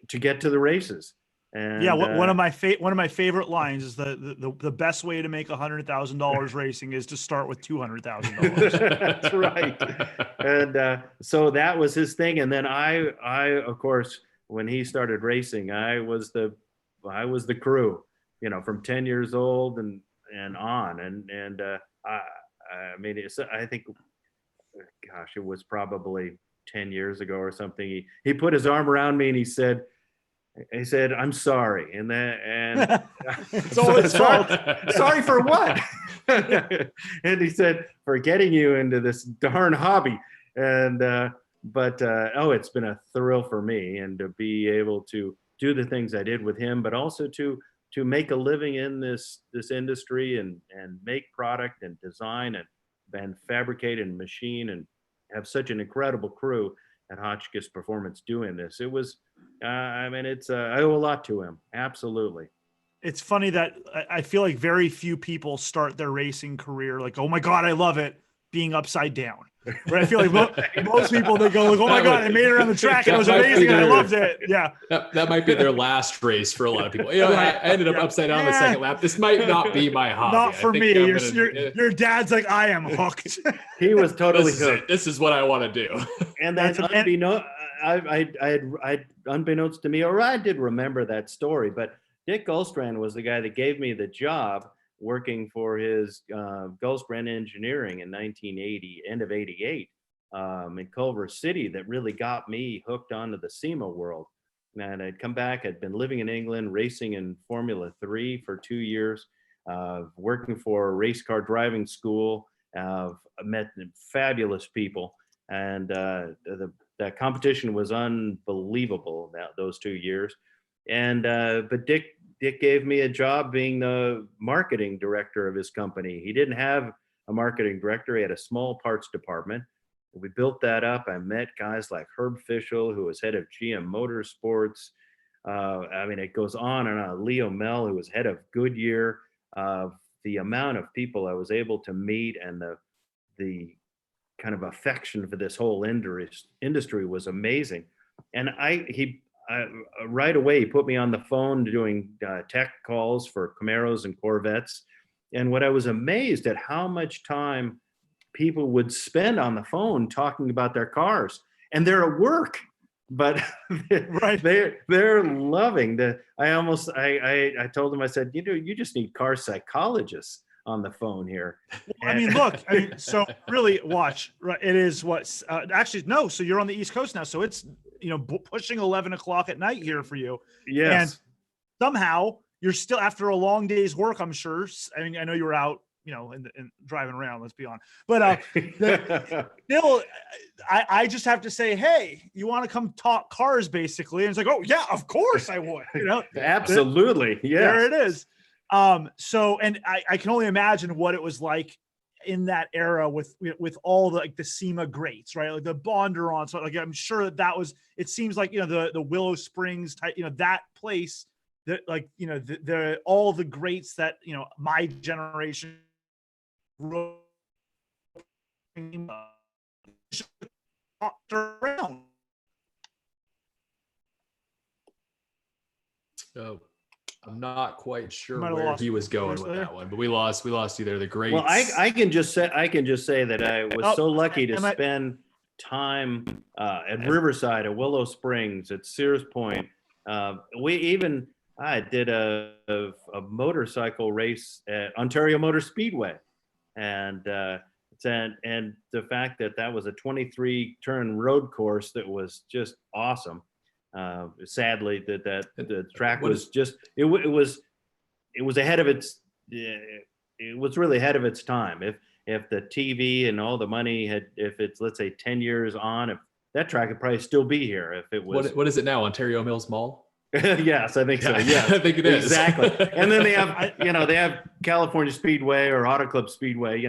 to get to the races. And one of my favorite lines is the best way to make $100,000 racing is to start with $200,000. That's right. And so that was his thing. And then I of course, when he started racing, I was the crew, from 10 years old and on. And I mean, I think, gosh, it was probably 10 years ago or something. He put his arm around me and he said, I'm sorry. And it's all his fault. Sorry for what? And he said, for getting you into this darn hobby. And, it's been a thrill for me, and to be able to do the things I did with him, but also to make a living in this industry and make product and design and fabricate and machine and have such an incredible crew. at Hotchkis Performance doing this. It was, I mean, it's I owe a lot to him. Absolutely. It's funny that I feel like very few people start their racing career like, oh my God, I love it, being upside down. Right? I feel like most people, they go like, oh my God, I made it on the track and it was amazing and I loved it. Yeah. That might be their last race for a lot of people. You know, Right. I ended up upside down the second lap. This might not be my hobby. Not for me. Your dad's like, I am hooked. He was totally hooked. This is what I want to do. And then unbeknownst to me, or I did remember that story, but Dick Gullstrand was the guy that gave me the job working for his Gullstrand Engineering in 1980, end of 88, in Culver City, that really got me hooked onto the SEMA world. And I'd come back, I'd been living in England, racing in Formula 3 for 2 years, working for a race car driving school. I met fabulous people, and the competition was unbelievable those 2 years. And but Dick gave me a job being the marketing director of his company. He didn't have a marketing director. He had a small parts department. We built that up. I met guys like Herb Fischel, who was head of GM Motorsports. I mean, it goes on and on. Leo Mell, who was head of Goodyear. The amount of people I was able to meet, and the kind of affection for this whole industry was amazing. And right away, he put me on the phone doing tech calls for Camaros and Corvettes. And what I was amazed at, how much time people would spend on the phone talking about their cars, and they're at work, but right. they're loving the. I told them, I said, you just need car psychologists on the phone here. Well, I mean, look, so really watch, right? It is actually, no. So you're on the East Coast now. So it's, pushing 11 o'clock at night here for you. Yes. And somehow you're still, after a long day's work, I'm sure. I mean, I know you were out, and driving around, let's be honest, but still, I just have to say, hey, you want to come talk cars, basically? And it's like, oh yeah, of course I would, Absolutely. Yeah. There it is. So, and I can only imagine what it was like in that era with all the SEMA greats, right? Like the Bondurants. So I'm sure that was, it seems like, the Willow Springs type, that place that the all the greats that, my generation grew up around. So I'm not quite sure where he was going with that one, but we lost either the greats. Well, I can just say that I was so lucky to spend time at Riverside, at Willow Springs, at Sears Point. I did a motorcycle race at Ontario Motor Speedway, and the fact that was a 23-turn road course that was just awesome. Sadly, that the track was just it was ahead of its it was really ahead of its time. If the TV and all the money if it's, let's say, 10 years on, if that track would probably still be here. If it was, what is it now? Ontario Mills Mall? Yes, I think so. Yeah, I think it is. Exactly. And then they have, they have California Speedway or Auto Club Speedway,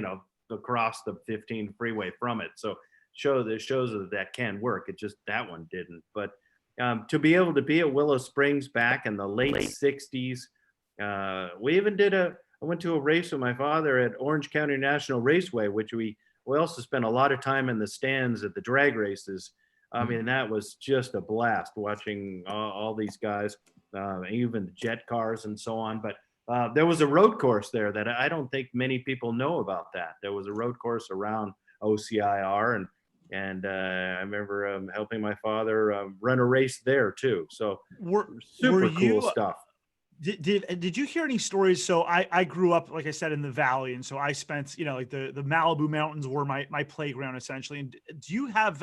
across the 15 freeway from it. So it shows that can work. It just, that one didn't. But to be able to be at Willow Springs back in the late 60s, we even I went to a race with my father at Orange County National Raceway, which we also spent a lot of time in the stands at the drag races. I mean, that was just a blast watching all these guys, even the jet cars and so on. But there was a road course there that I don't think many people know about. That there was a road course around OCIR, and I remember helping my father run a race there too. So super cool stuff. Did you hear any stories? So I grew up, like I said, in the Valley. And so I spent, like the Malibu Mountains were my playground essentially. And have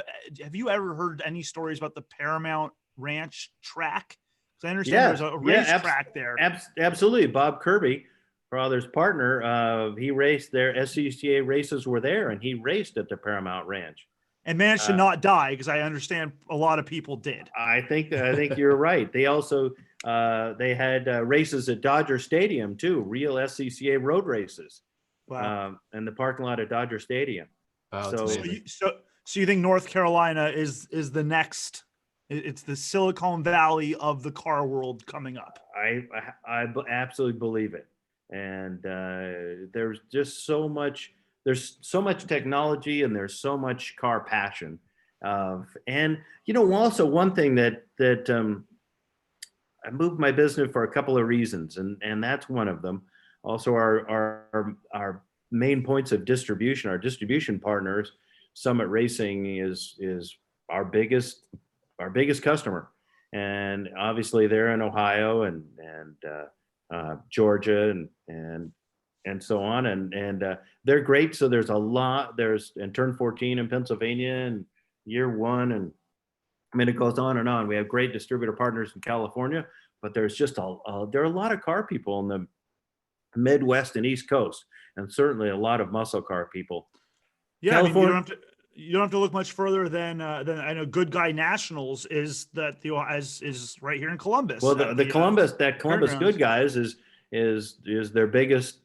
you ever heard any stories about the Paramount Ranch track? Because I understand there's a race track there. Absolutely. Bob Kirby, father's partner, he raced there. SCCA races were there, and he raced at the Paramount Ranch. And managed to not die, because I understand a lot of people did. I think you're right. They also they had races at Dodger Stadium too, real SCCA road races. Wow. In the parking lot at Dodger Stadium. Wow, So you think North Carolina is the next? It's the Silicon Valley of the car world coming up. I absolutely believe it. And there's just so much. There's so much technology, and there's so much car passion. And also one thing that I moved my business for a couple of reasons, and that's one of them. Also, our main points of distribution, our distribution partners, Summit Racing is our biggest customer, and obviously they're in Ohio and Georgia and so on, and they're great. So there's a lot. There's in turn 14 in Pennsylvania and year one, and I mean it goes on and on. We have great distributor partners in California, but there's just there are a lot of car people in the Midwest and East Coast, and certainly a lot of muscle car people. Yeah, California, I mean, you don't have to look much further than I know. Good Guy Nationals is is right here in Columbus. Well, the Columbus Good Guys is their biggest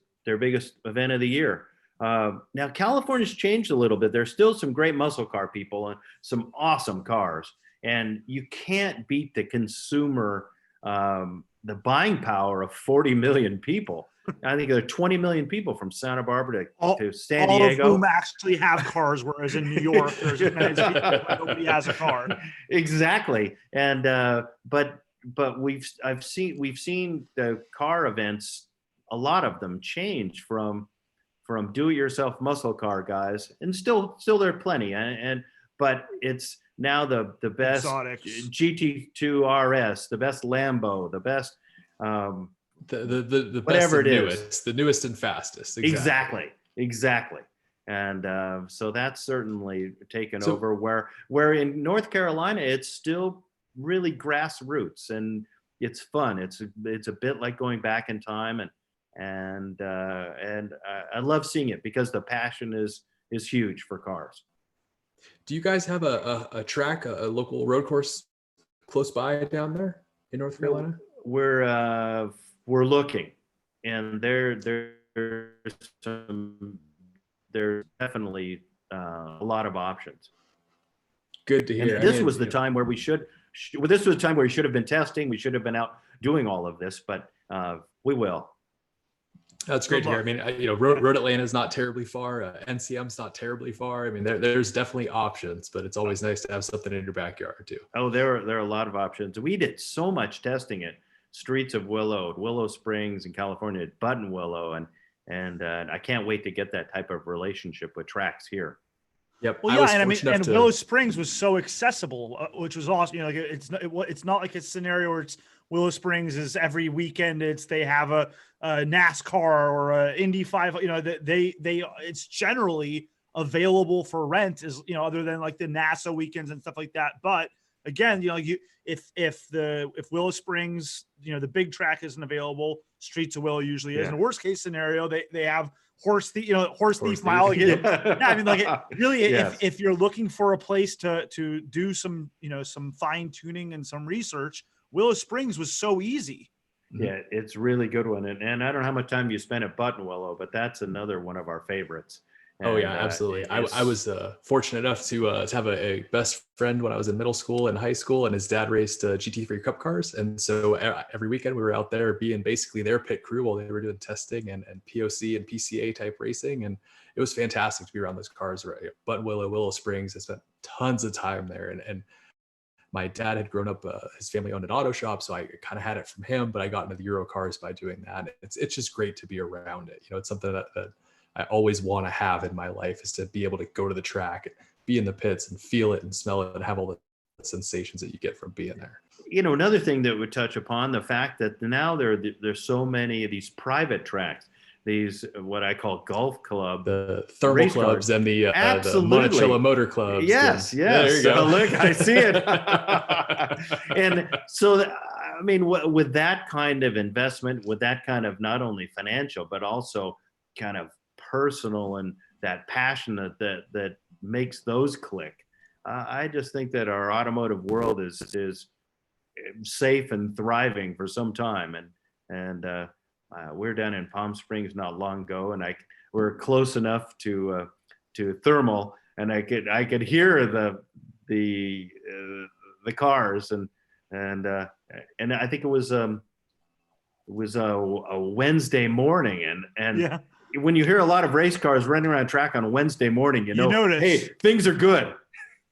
event of the year. Now California's changed a little bit. There's still some great muscle car people and some awesome cars, and you can't beat the consumer, the buying power of 40 million people. I think there are 20 million people from Santa Barbara to San Diego. All of whom actually have cars, whereas in New York, there's nobody has a car. Exactly, and but we've seen the car events, a lot of them change from do-it-yourself muscle car guys, and still there are plenty, but it's now the best Exotics. GT2 RS, the best Lambo, the best. The whatever best it and is, newest, the newest and fastest. Exactly. And so that's certainly taken over. Where in North Carolina, it's still really grassroots, and it's fun. It's a bit like going back in time, and I love seeing it because the passion is huge for cars. Do you guys have a track, a local road course close by down there in North Carolina? We're looking, and there's definitely a lot of options. Good to hear. And this was the time where we should have been testing. We should have been out doing all of this, but we will. That's great to hear. I mean, Road Atlanta is not terribly far. NCM's not terribly far. I mean, there's definitely options, but it's always nice to have something in your backyard too. Oh, there are a lot of options. We did so much testing at Streets of Willow Springs in California, at Buttonwillow, and I can't wait to get that type of relationship with tracks here. Yep. Well, yeah, and Willow Springs was so accessible, which was awesome. It's not like a scenario where it's Willow Springs is every weekend. They have a NASCAR or a Indy 5. It's generally available for rent, other than like the NASA weekends and stuff like that. But again, if Willow Springs, the big track isn't available, Streets of Willow usually is. In worst case scenario, they have Horse Thief Mile. Yeah, I mean, yes. if you're looking for a place to do some fine tuning and some research, Willow Springs was so easy. Yeah, it's a really good one. And I don't know how much time you spent at Buttonwillow, but that's another one of our favorites. And, oh yeah, absolutely. I was fortunate enough to have a best friend when I was in middle school and high school, and his dad raced GT3 Cup cars, and so every weekend we were out there being basically their pit crew while they were doing testing and POC and PCA type racing, and it was fantastic to be around those cars. Right, Buttonwillow, Willow Springs. I spent tons of time there, and my dad had grown up, his family owned an auto shop, so I kind of had it from him, but I got into the Euro cars by doing that. It's just great to be around it. It's something that I always want to have in my life, is to be able to go to the track, be in the pits and feel it and smell it and have all the sensations that you get from being there. Another thing that would touch upon the fact that now there's so many of these private tracks, these what I call golf club, the thermal clubs, and the Monticello motor clubs. Yes. There you go. Look, I see it. And so, I mean, with that kind of investment, with that kind of not only financial, but also kind of personal and that passion that makes those click, I just think that our automotive world is safe and thriving for some time. And we're down in Palm Springs not long ago, and we're close enough to thermal and I could hear the cars, and I think it was a Wednesday morning, and Yeah. when you hear a lot of race cars running around track on a Wednesday morning, you know, notice. hey, things are good.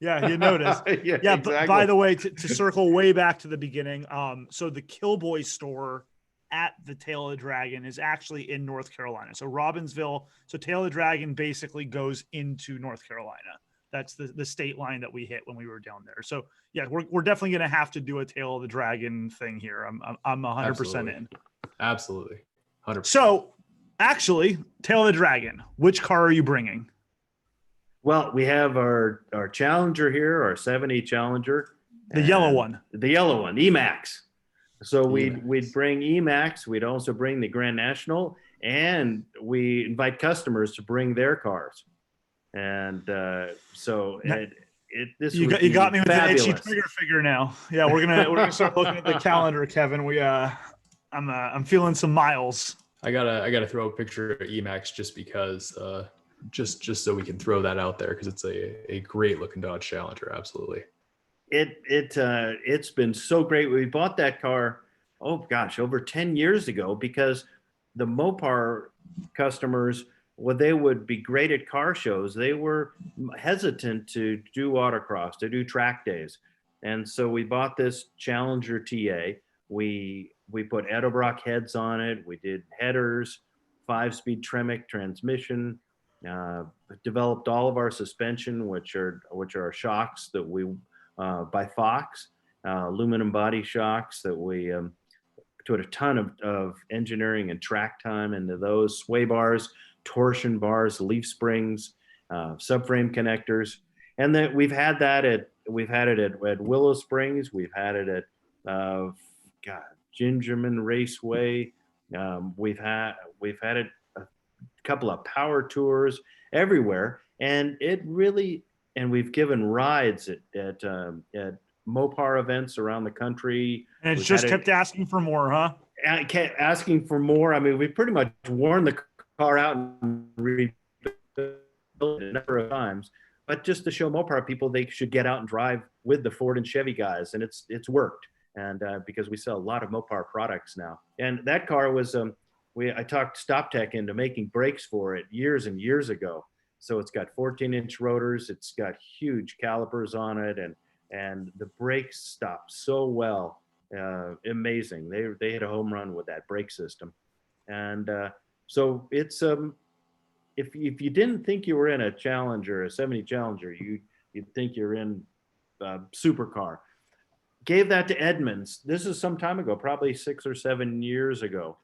Yeah, you notice. Yeah, Yeah, exactly. but by the way, to circle way back to the beginning, so the Killboy store at the Tail of the Dragon is actually in North Carolina. So Robbinsville, so Tail of the Dragon basically goes into North Carolina. That's the state line that we hit when we were down there. So yeah, we're definitely gonna have to do a Tail of the Dragon thing here. I'm 100% in. Absolutely, 100%. So actually, Tail of the Dragon, which car are you bringing? Well, we have our Challenger here, our 70 Challenger. The yellow one. The yellow one, Emax. So we'd bring Emax. We'd also bring the Grand National, and we invite customers to bring their cars. And so this you got me with an itchy trigger figure now. Yeah, we're gonna start looking at the calendar, Kevin. I'm feeling some miles. I gotta throw a picture of Emax just because just so we can throw that out there, because it's a great looking Dodge Challenger. Absolutely. It's been so great. We bought that car, oh gosh, over 10 years ago, because the Mopar customers, well, they would be great at car shows. They were hesitant to do autocross, to do track days. And so we bought this Challenger TA. We put Edelbrock heads on it. We did headers, 5-speed Tremec transmission, developed all of our suspension, which are shocks that we by Fox, aluminum body shocks that we put a ton of engineering and track time into those, sway bars, torsion bars, leaf springs, subframe connectors. And that we've had it at Willow Springs. We've had it at Gingerman Raceway. We've had it a couple of power tours everywhere, and we've given rides at Mopar events around the country. And it's just kept asking for more, huh? Kept asking for more. I mean, we pretty much worn the car out and rebuilt it a number of times, but just to show Mopar people they should get out and drive with the Ford and Chevy guys, and it's worked. And because we sell a lot of Mopar products now, and that car was I talked StopTech into making brakes for it years and years ago. So it's got 14-inch rotors. It's got huge calipers on it, and the brakes stop so well. Amazing. They hit a home run with that brake system. And so it's if you didn't think you were in a Challenger, a 70 Challenger, you'd think you're in a supercar. Gave that to Edmunds. This is some time ago, probably 6 or 7 years ago,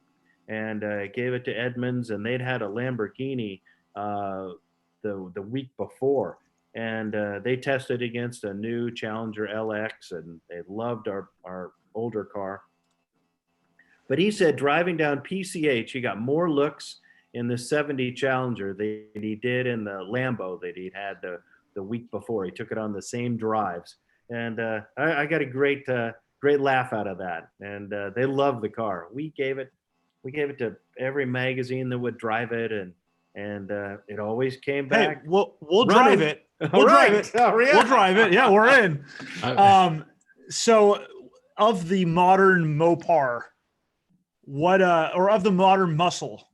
and gave it to Edmunds, and they'd had a Lamborghini the week before, and they tested against a new Challenger LX, and they loved our older car. But he said driving down PCH, he got more looks in the 70 Challenger than he did in the Lambo that he'd had the week before. He took it on the same drives, and I got a great laugh out of that, and they loved the car. We gave it to every magazine that would drive it, and it always came back. Hey, we'll drive it. We'll drive it. Oh, yeah. We'll drive it. Yeah, we're in. So of the modern Mopar, or of the modern muscle,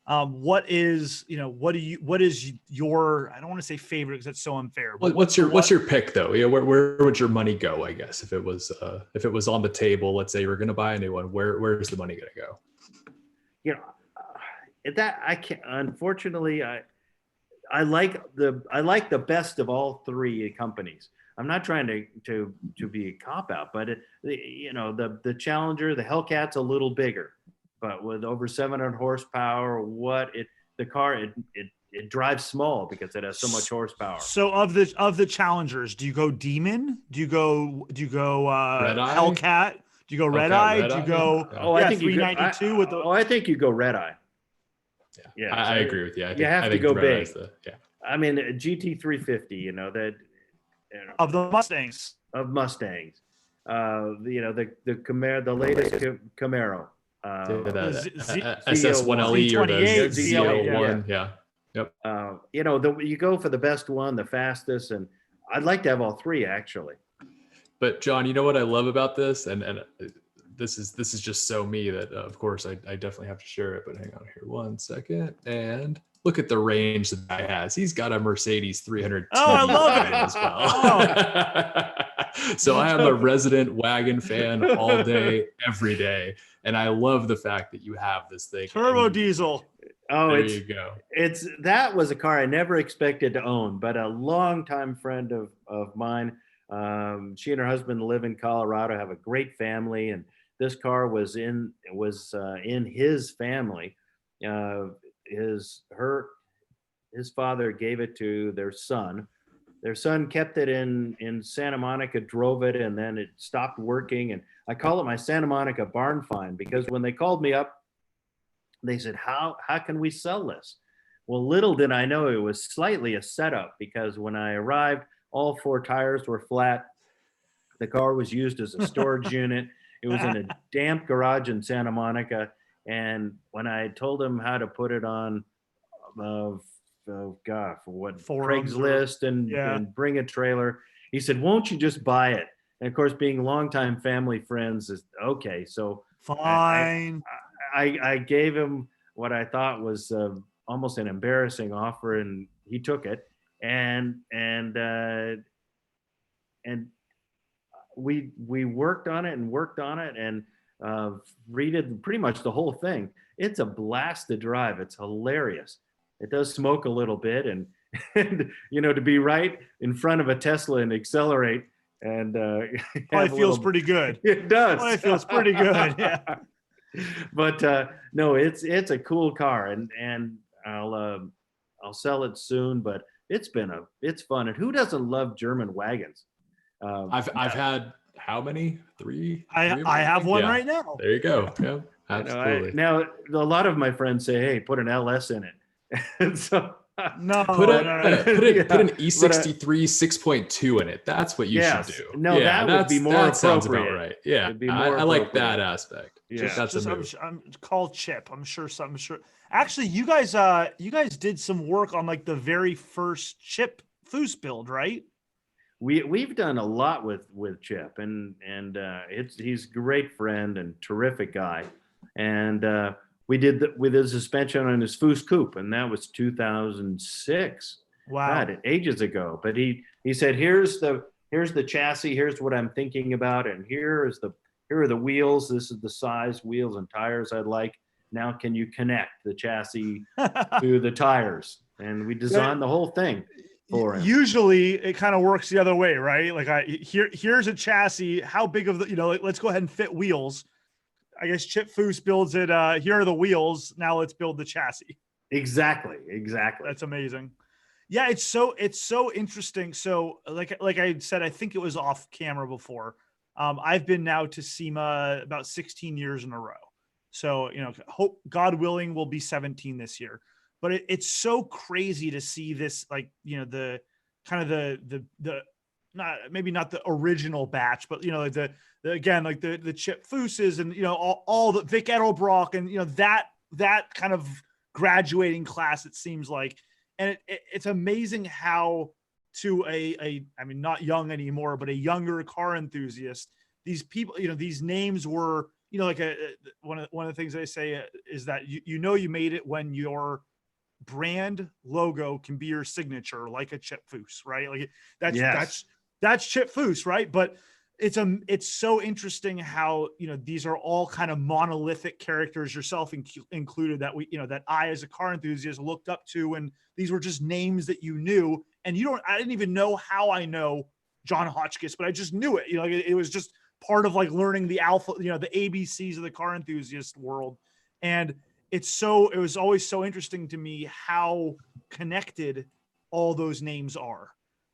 what is your, I don't want to say favorite because that's so unfair. But what's your pick though? Yeah, where would your money go? I guess if it was on the table, let's say you were going to buy a new one, where's the money going to go? That I can't. Unfortunately, I like the best of all three companies. I'm not trying to be a cop out, but the Challenger, the Hellcat's a little bigger, but with over 700 horsepower, the car drives small because it has so much horsepower. So of the Challengers, do you go Demon? Do you go Hellcat? Do you go Red Eye? Do you go I think 392 with the? Oh, I think you go Red Eye. Yeah, I agree with you. You have to go big. I mean, GT 350. Of the Mustangs. Of Mustangs. The Camaro, the latest Camaro. SS1LE or the ZL1. Yeah. Yep. You go for the best one, the fastest, and I'd like to have all three actually. But John, you know what I love about this, and this is just so me that of course I definitely have to share it. But hang on here 1 second, and look at the range that guy has. He's got a Mercedes 300 Oh, I love it as well. So I am a resident wagon fan all day, every day, and I love the fact that you have this thing. Turbo diesel. Oh, there you go. That was a car I never expected to own, but a longtime friend of mine. She and her husband live in Colorado, have a great family, and this car was in his family. His father gave it to their son. Their son kept it in Santa Monica, drove it, and then it stopped working. And I call it my Santa Monica barn find, because when they called me up, they said, how can we sell this? Well, little did I know it was slightly a setup, because when I arrived, all four tires were flat. The car was used as a storage unit. It was in a damp garage in Santa Monica. And when I told him how to put it on, Craigslist and bring a trailer, he said, won't you just buy it? And of course, being longtime family friends, is okay. So fine. I gave him what I thought was almost an embarrassing offer, and he took it. And we worked on it and redid pretty much the whole thing. It's a blast to drive. It's hilarious. It does smoke a little bit, and to be right in front of a Tesla and accelerate, and probably feels pretty good. It does. Probably feels pretty good. Yeah. But no, it's a cool car, and I'll sell it soon. But it's fun. And who doesn't love German wagons? I've had how many? Three? I have one right now. There you go. Yeah, absolutely. Now a lot of my friends say, "Hey, put an LS in it." And so put an E63 6.2 in it. That's what you should do. No, that would be more appropriate. Sounds about right. Yeah, I like that aspect. Yeah, I'm called Chip. I'm sure. Actually, you guys did some work on like the very first Chip Foose build, right? We've done a lot with Chip, and he's a great friend and terrific guy, and we did with his suspension on his Foose coupe, and that was 2006. Wow, God, ages ago. But he said, here's the chassis, here's what I'm thinking about, and here are the wheels. This is the size wheels and tires I'd like. Now, can you connect the chassis to the tires? And we designed the whole thing for him. Usually it kind of works the other way, right? Like here's a chassis. How big of the, let's go ahead and fit wheels. I guess Chip Foose builds it. Here are the wheels. Now let's build the chassis. Exactly. That's amazing. Yeah, it's so interesting. So like I said, I think it was off camera before. I've been now to SEMA about 16 years in a row. So, hope God willing we'll be 17 this year. But it's so crazy to see this, like, the kind of the not the original batch, but like the Chip Fooses and all the Vic Edelbrock and that kind of graduating class, it seems like. And it's amazing how to I mean not young anymore, but a younger car enthusiast, these people, these names were, like one of the things they say is that you made it when your brand logo can be your signature, like a Chip Foose, right? Like that's Chip Foose, right? But it's so interesting how these are all kind of monolithic characters, yourself included, that that I as a car enthusiast looked up to, and these were just names that you knew, and I didn't even know how I know John Hotchkis, but I just knew it. It was just part of like learning the the ABCs of the car enthusiast world. And it was always so interesting to me how connected all those names are.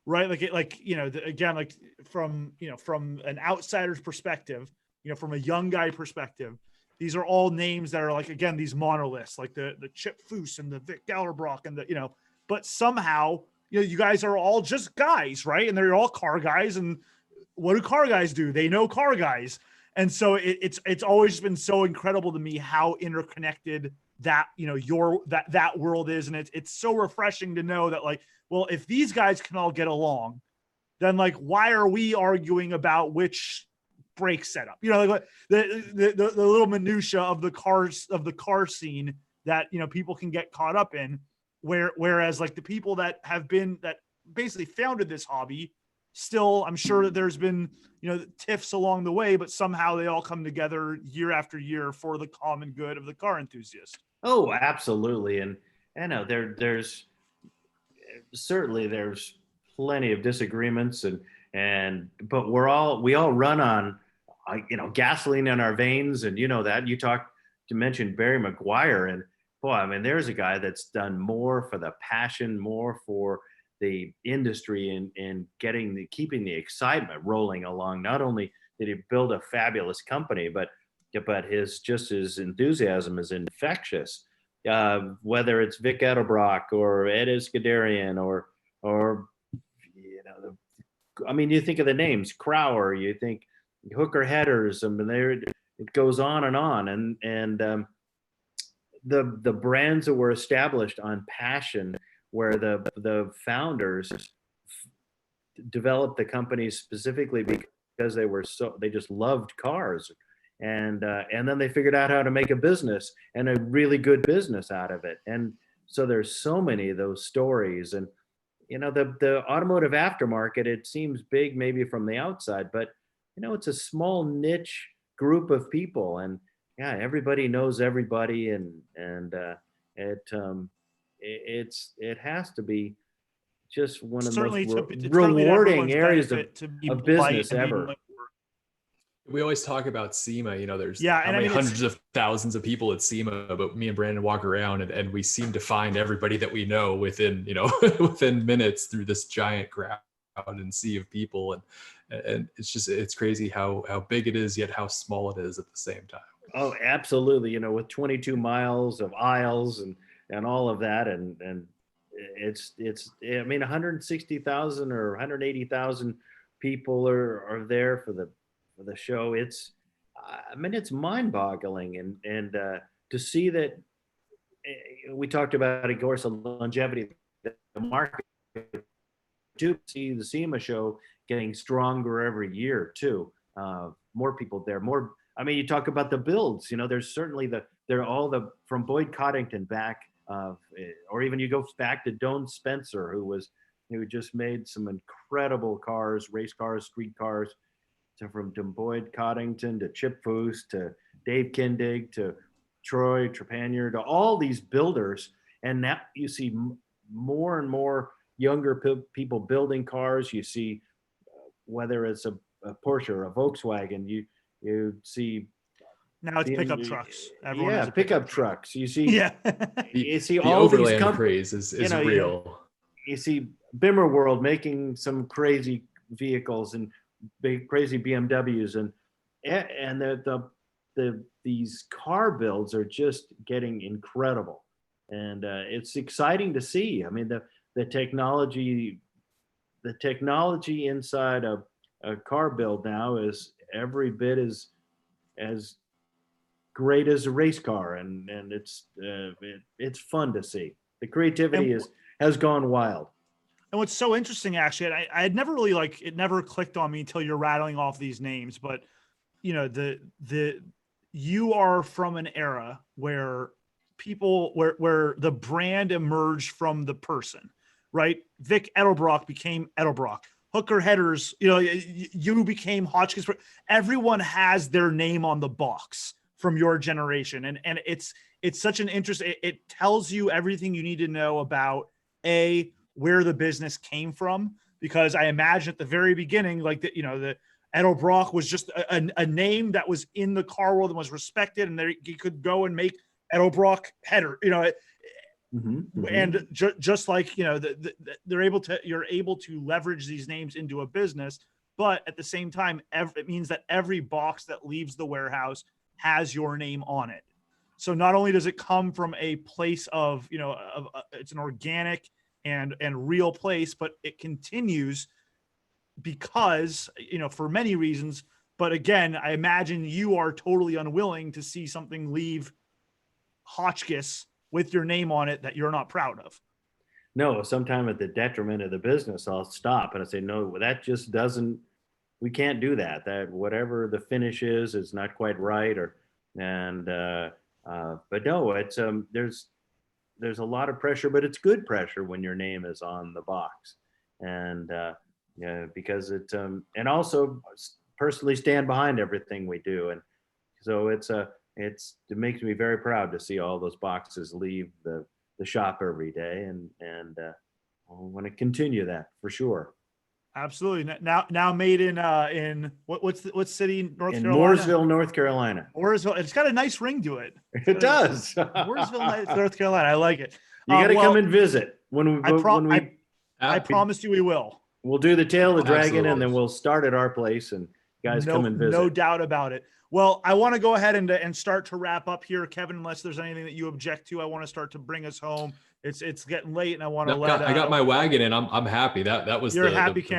Right. Again, from an outsider's perspective, from a young guy perspective, these are all names that are like, again, these monoliths, like the Chip Foose and the Vic Gallerbrock and but somehow, you guys are all just guys, right? And they're all car guys. And what do car guys do? They know car guys. And so it's always been so incredible to me how interconnected that, that world is. And it's so refreshing to know that, like, well, if these guys can all get along, then like, why are we arguing about which brake setup? Like the little minutia of the car scene that, people can get caught up in, whereas like the people that basically founded this hobby, still, I'm sure that there's been, tiffs along the way, but somehow they all come together year after year for the common good of the car enthusiast. Oh, absolutely. And I know there's plenty of disagreements, but we all run on, gasoline in our veins. And that you mentioned Barry Maguire, and boy, I mean, there's a guy that's done more for the passion, more for the industry, and keeping the excitement rolling along. Not only did he build a fabulous company, but his enthusiasm is infectious. Whether it's Vic Edelbrock or Ed Iskandarian or you think of the names Crowder, you think Hooker Headers. I mean, it goes on and on, and the brands that were established on passion, where the founders developed the companies specifically because they just loved cars, and then they figured out how to make a business, and a really good business out of it. And so there's so many of those stories. And the automotive aftermarket, it seems big maybe from the outside, but it's a small niche group of people, and yeah, everybody knows everybody, and it has be just one of the most rewarding areas of business ever. We always talk about SEMA, there's hundreds of thousands of people at SEMA, but me and Brandon walk around and we seem to find everybody that we know within, within minutes through this giant crowd and sea of people. And it's crazy how big it is, yet how small it is at the same time. Oh, absolutely. With 22 miles of aisles and all of that. And it's 160,000 or 180,000 people are there for the show. It's mind boggling. And to see that, we talked about, of course, the longevity, the market, to see the SEMA show getting stronger every year too. More people there, you talk about the builds, there's certainly they're all from Boyd Coddington back, or even you go back to Doane Spencer, who just made some incredible cars, race cars, street cars, from Boyd Coddington to Chip Foose to Dave Kindig to Troy Trepanier, to all these builders. And now you see more and more younger people building cars. You see, whether it's a Porsche or a Volkswagen, you see now it's pickup trucks. Everyone has pickup trucks. You see, you see the all overland these craze is real. You see Bimmer World making some crazy vehicles and big crazy BMWs, and these car builds are just getting incredible, and it's exciting to see. The technology inside a car build now is every bit as great as a race car, and it's fun to see. The creativity has gone wild. And what's so interesting, actually, I had never really it never clicked on me until you're rattling off these names, but you are from an era where where the brand emerged from the person, right? Vic Edelbrock became Edelbrock. Hooker Headers, you became Hotchkis. Everyone has their name on the box from your generation. And it's such an interest. It tells you everything you need to know about where the business came from, because I imagine at the very beginning, the Edelbrock was just a name that was in the car world and was respected, and you could go and make Edelbrock Header, and just like, you're able to leverage these names into a business, but at the same time, it means that every box that leaves the warehouse has your name on it. So not only does it come from a place of, it's an organic and real place, but it continues because, for many reasons. But again, I imagine you are totally unwilling to see something leave Hotchkis with your name on it that you're not proud of? No, sometime at the detriment of the business, I'll stop and I say, no, that just doesn't, we can't do that. That whatever the finish is not quite right. But no, it's, there's a lot of pressure, but it's good pressure when your name is on the box. And, yeah, because and also personally stand behind everything we do. And so it makes me very proud to see all those boxes leave the shop every day, and I want to continue that for sure. Absolutely. Now made in what city? North In Carolina? Mooresville, North Carolina. Mooresville. It's got a nice ring to it. It does. Mooresville, North Carolina. I like it. You got to come and visit when we. I promise you we will. We'll do the Tail of the Dragon, Absolutely. and then we'll start at our place, and guys come and visit. No doubt about it. Well, I want to go ahead and start to wrap up here, Kevin. Unless there's anything that you object to, I want to start to bring us home. It's getting late, and I want to I got my wagon in. I'm happy. That was the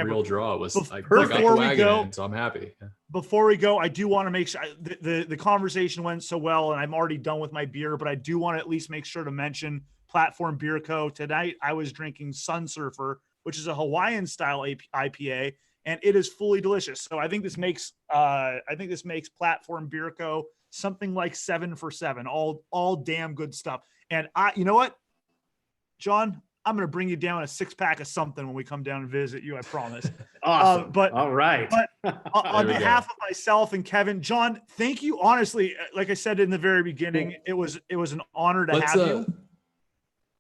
real draw. Was I got the wagon in, so I'm happy. Yeah. Before we go, I do want to make sure the conversation went so well, and I'm already done with my beer, but I do want to at least make sure to mention Platform Beer Co. Tonight, I was drinking Sun Surfer, which is a Hawaiian style IPA, and it is fully delicious. So I think this makes Platform Beer Co. something like 7 for 7, all damn good stuff. And you know what, John, I'm going to bring you down a 6-pack of something when we come down and visit you. I promise. Awesome. But all right. But on behalf of myself and Kevin, John, thank you. Honestly, like I said in the very beginning, it was an honor to have you.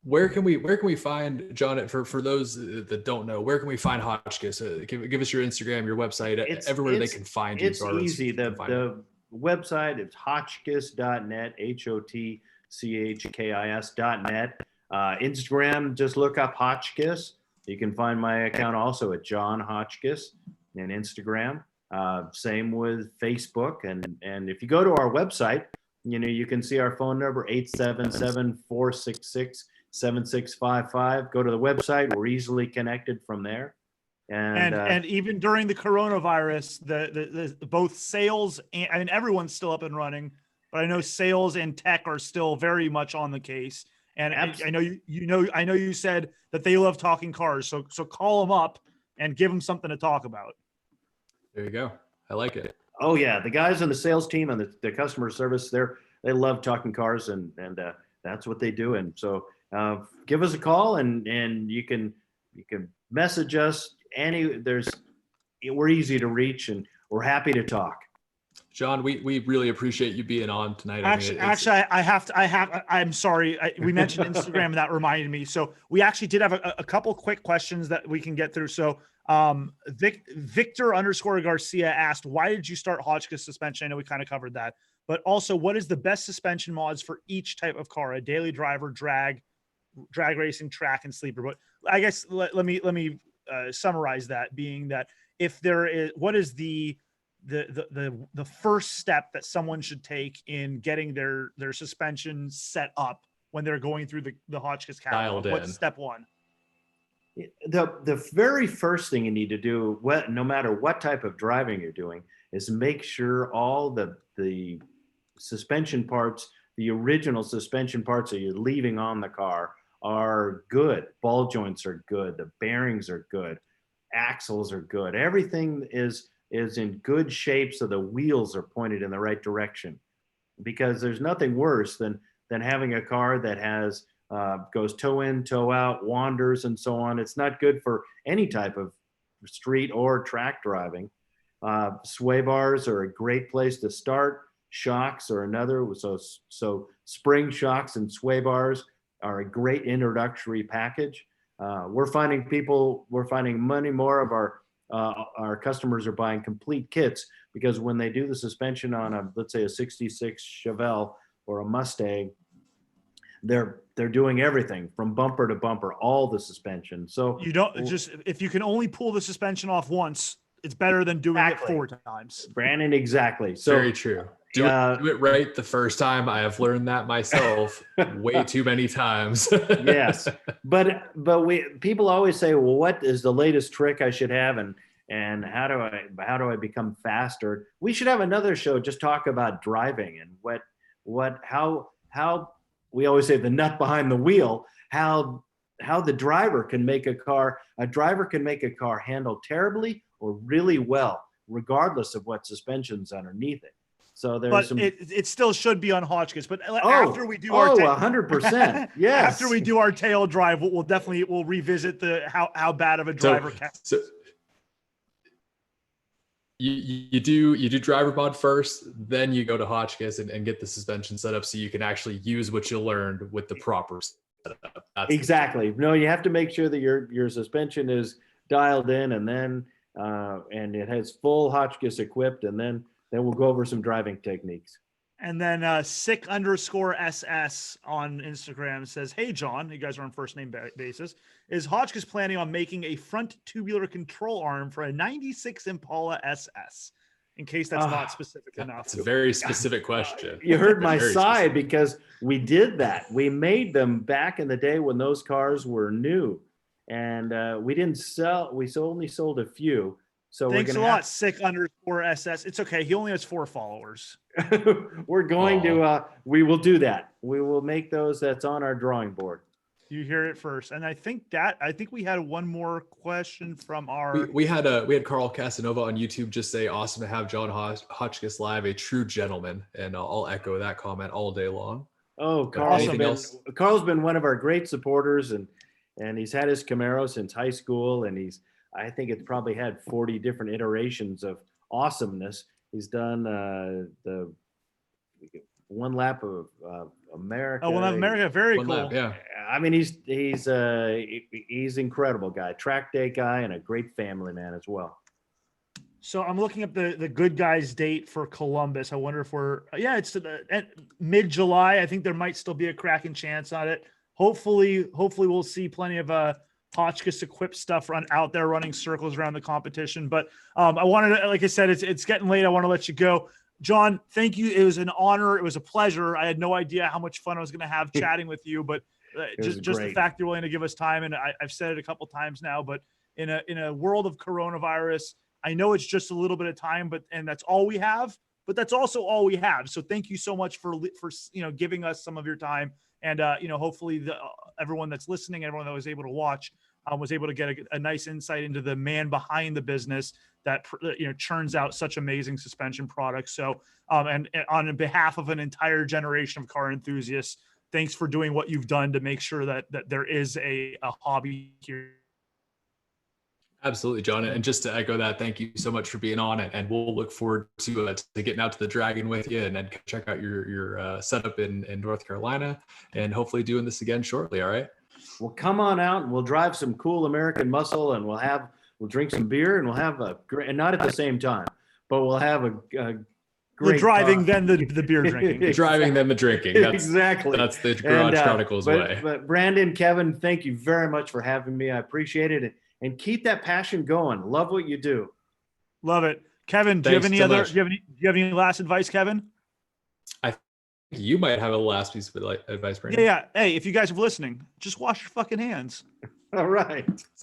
Where can we find, John, for those that don't know, where can we find Hotchkis? Give us your Instagram, your website, everywhere they can find you. It's easy. The website is hotchkis.net, HOTCHKIS.net. Instagram, just look up Hotchkis. You can find my account also at John Hotchkis in Instagram. Same with Facebook. And if you go to our website, you can see our phone number, 877-466-7655. Go to the website. We're easily connected from there. And even during the coronavirus, the both sales and everyone's still up and running, but I know sales and tech are still very much on the case. And I know you said that they love talking cars. So call them up and give them something to talk about. There you go. I like it. Oh yeah. The guys on the sales team and the customer service, they love talking cars, and that's what they do. And so give us a call, and you can message us. We're easy to reach, and we're happy to talk. John, we really appreciate you being on tonight. I'm sorry. We mentioned Instagram, and that reminded me. So we actually did have a couple quick questions that we can get through. So Victor_Garcia asked, why did you start Hotchkis suspension? I know we kind of covered that, but also, what is the best suspension mods for each type of car? A daily driver, drag racing, track, and sleeper. But I guess let me summarize that, being that if there is, what is the first step that someone should take in getting their suspension set up when they're going through the Hotchkis catalog? What's step one? The very first thing you need to do, no matter what type of driving you're doing, is make sure all the suspension parts, the original suspension parts that you're leaving on the car, are good. Ball joints are good. The bearings are good. Axles are good. Everything is in good shape, so the wheels are pointed in the right direction. Because there's nothing worse than having a car that has goes toe in, toe out, wanders, and so on. It's not good for any type of street or track driving. Sway bars are a great place to start. Shocks are another. So spring shocks and sway bars are a great introductory package. We're finding many more of our customers are buying complete kits, because when they do the suspension on let's say a 66 Chevelle or a Mustang, they're doing everything from bumper to bumper, all the suspension. So you don't if you can only pull the suspension off once, it's better than doing it 4 times. Brandon, exactly. So very true. Do it right the first time. I have learned that myself way too many times. Yes, but people always say, well, what is the latest trick I should have, and how do I become faster? We should have another show just talk about driving and how we always say the nut behind the wheel, how the driver can make a car handle terribly or really well, regardless of what suspension's underneath it. So there's it still should be on Hotchkis. But after we do our 100%. Yes. After we do our tail drive, we'll definitely revisit how bad of a driver can. So you do driver mod first, then you go to Hotchkiss and get the suspension set up so you can actually use what you learned with the proper setup. Exactly. No, you have to make sure that your suspension is dialed in, and then and it has full Hotchkiss equipped, and then we'll go over some driving techniques. And then sick_SS on Instagram says, "Hey John, you guys are on first name basis. Is Hotchkiss planning on making a front tubular control arm for a '96 Impala SS?" In case that's not specific enough. It's a very specific question. You heard my sigh because we did that. We made them back in the day when those cars were new, and we didn't sell. We only sold a few. So thanks a lot, sick_SS. It's okay. He only has 4 followers. We're going to, we will do that. We will make those. That's on our drawing board. You hear it first. And I think we had one more question from our. We had Carl Casanova on YouTube just say, "Awesome to have John Hotchkiss live, a true gentleman." And I'll echo that comment all day long. Oh, Carl's been one of our great supporters, and he's had his Camaro since high school, and I think it's probably had 40 different iterations of awesomeness. He's done the one lap of America. Oh, one lap of America, very cool. Lap, yeah. I mean, he's incredible guy, track day guy, and a great family man as well. So I'm looking up the good guys date for Columbus. I wonder if it's mid-July. I think there might still be a cracking chance on it. Hopefully we'll see plenty of Hotchkiss equipped stuff out there running circles around the competition. But I wanted to, like I said, it's getting late. I want to let you go. John, thank you. It was an honor. It was a pleasure. I had no idea how much fun I was going to have chatting with you, but just the fact you're willing to give us time. And I've said it a couple times now, but in a world of coronavirus, I know it's just a little bit of time, and that's all we have, but that's also all we have. So thank you so much for giving us some of your time. And, hopefully everyone that's listening, everyone that was able to watch, was able to get a nice insight into the man behind the business that, churns out such amazing suspension products. So, and on behalf of an entire generation of car enthusiasts, thanks for doing what you've done to make sure that there is a hobby here. Absolutely, John. And just to echo that, thank you so much for being on it. And we'll look forward to getting out to the Dragon with you and then check out your setup in North Carolina and hopefully doing this again shortly. All right. Well, come on out and we'll drive some cool American muscle, and we'll drink some beer, and we'll have a great, and not at the same time, but we'll have a great the driving, then the beer drinking. The driving, then the drinking. Exactly. That's the Garage Chronicles way. But Brandon, Kevin, thank you very much for having me. I appreciate it. And keep that passion going. Love what you do. Love it. Kevin, do you have any last advice, Kevin? I think you might have a last piece of advice, Brandon. Yeah. Hey, if you guys are listening, just wash your fucking hands. All right.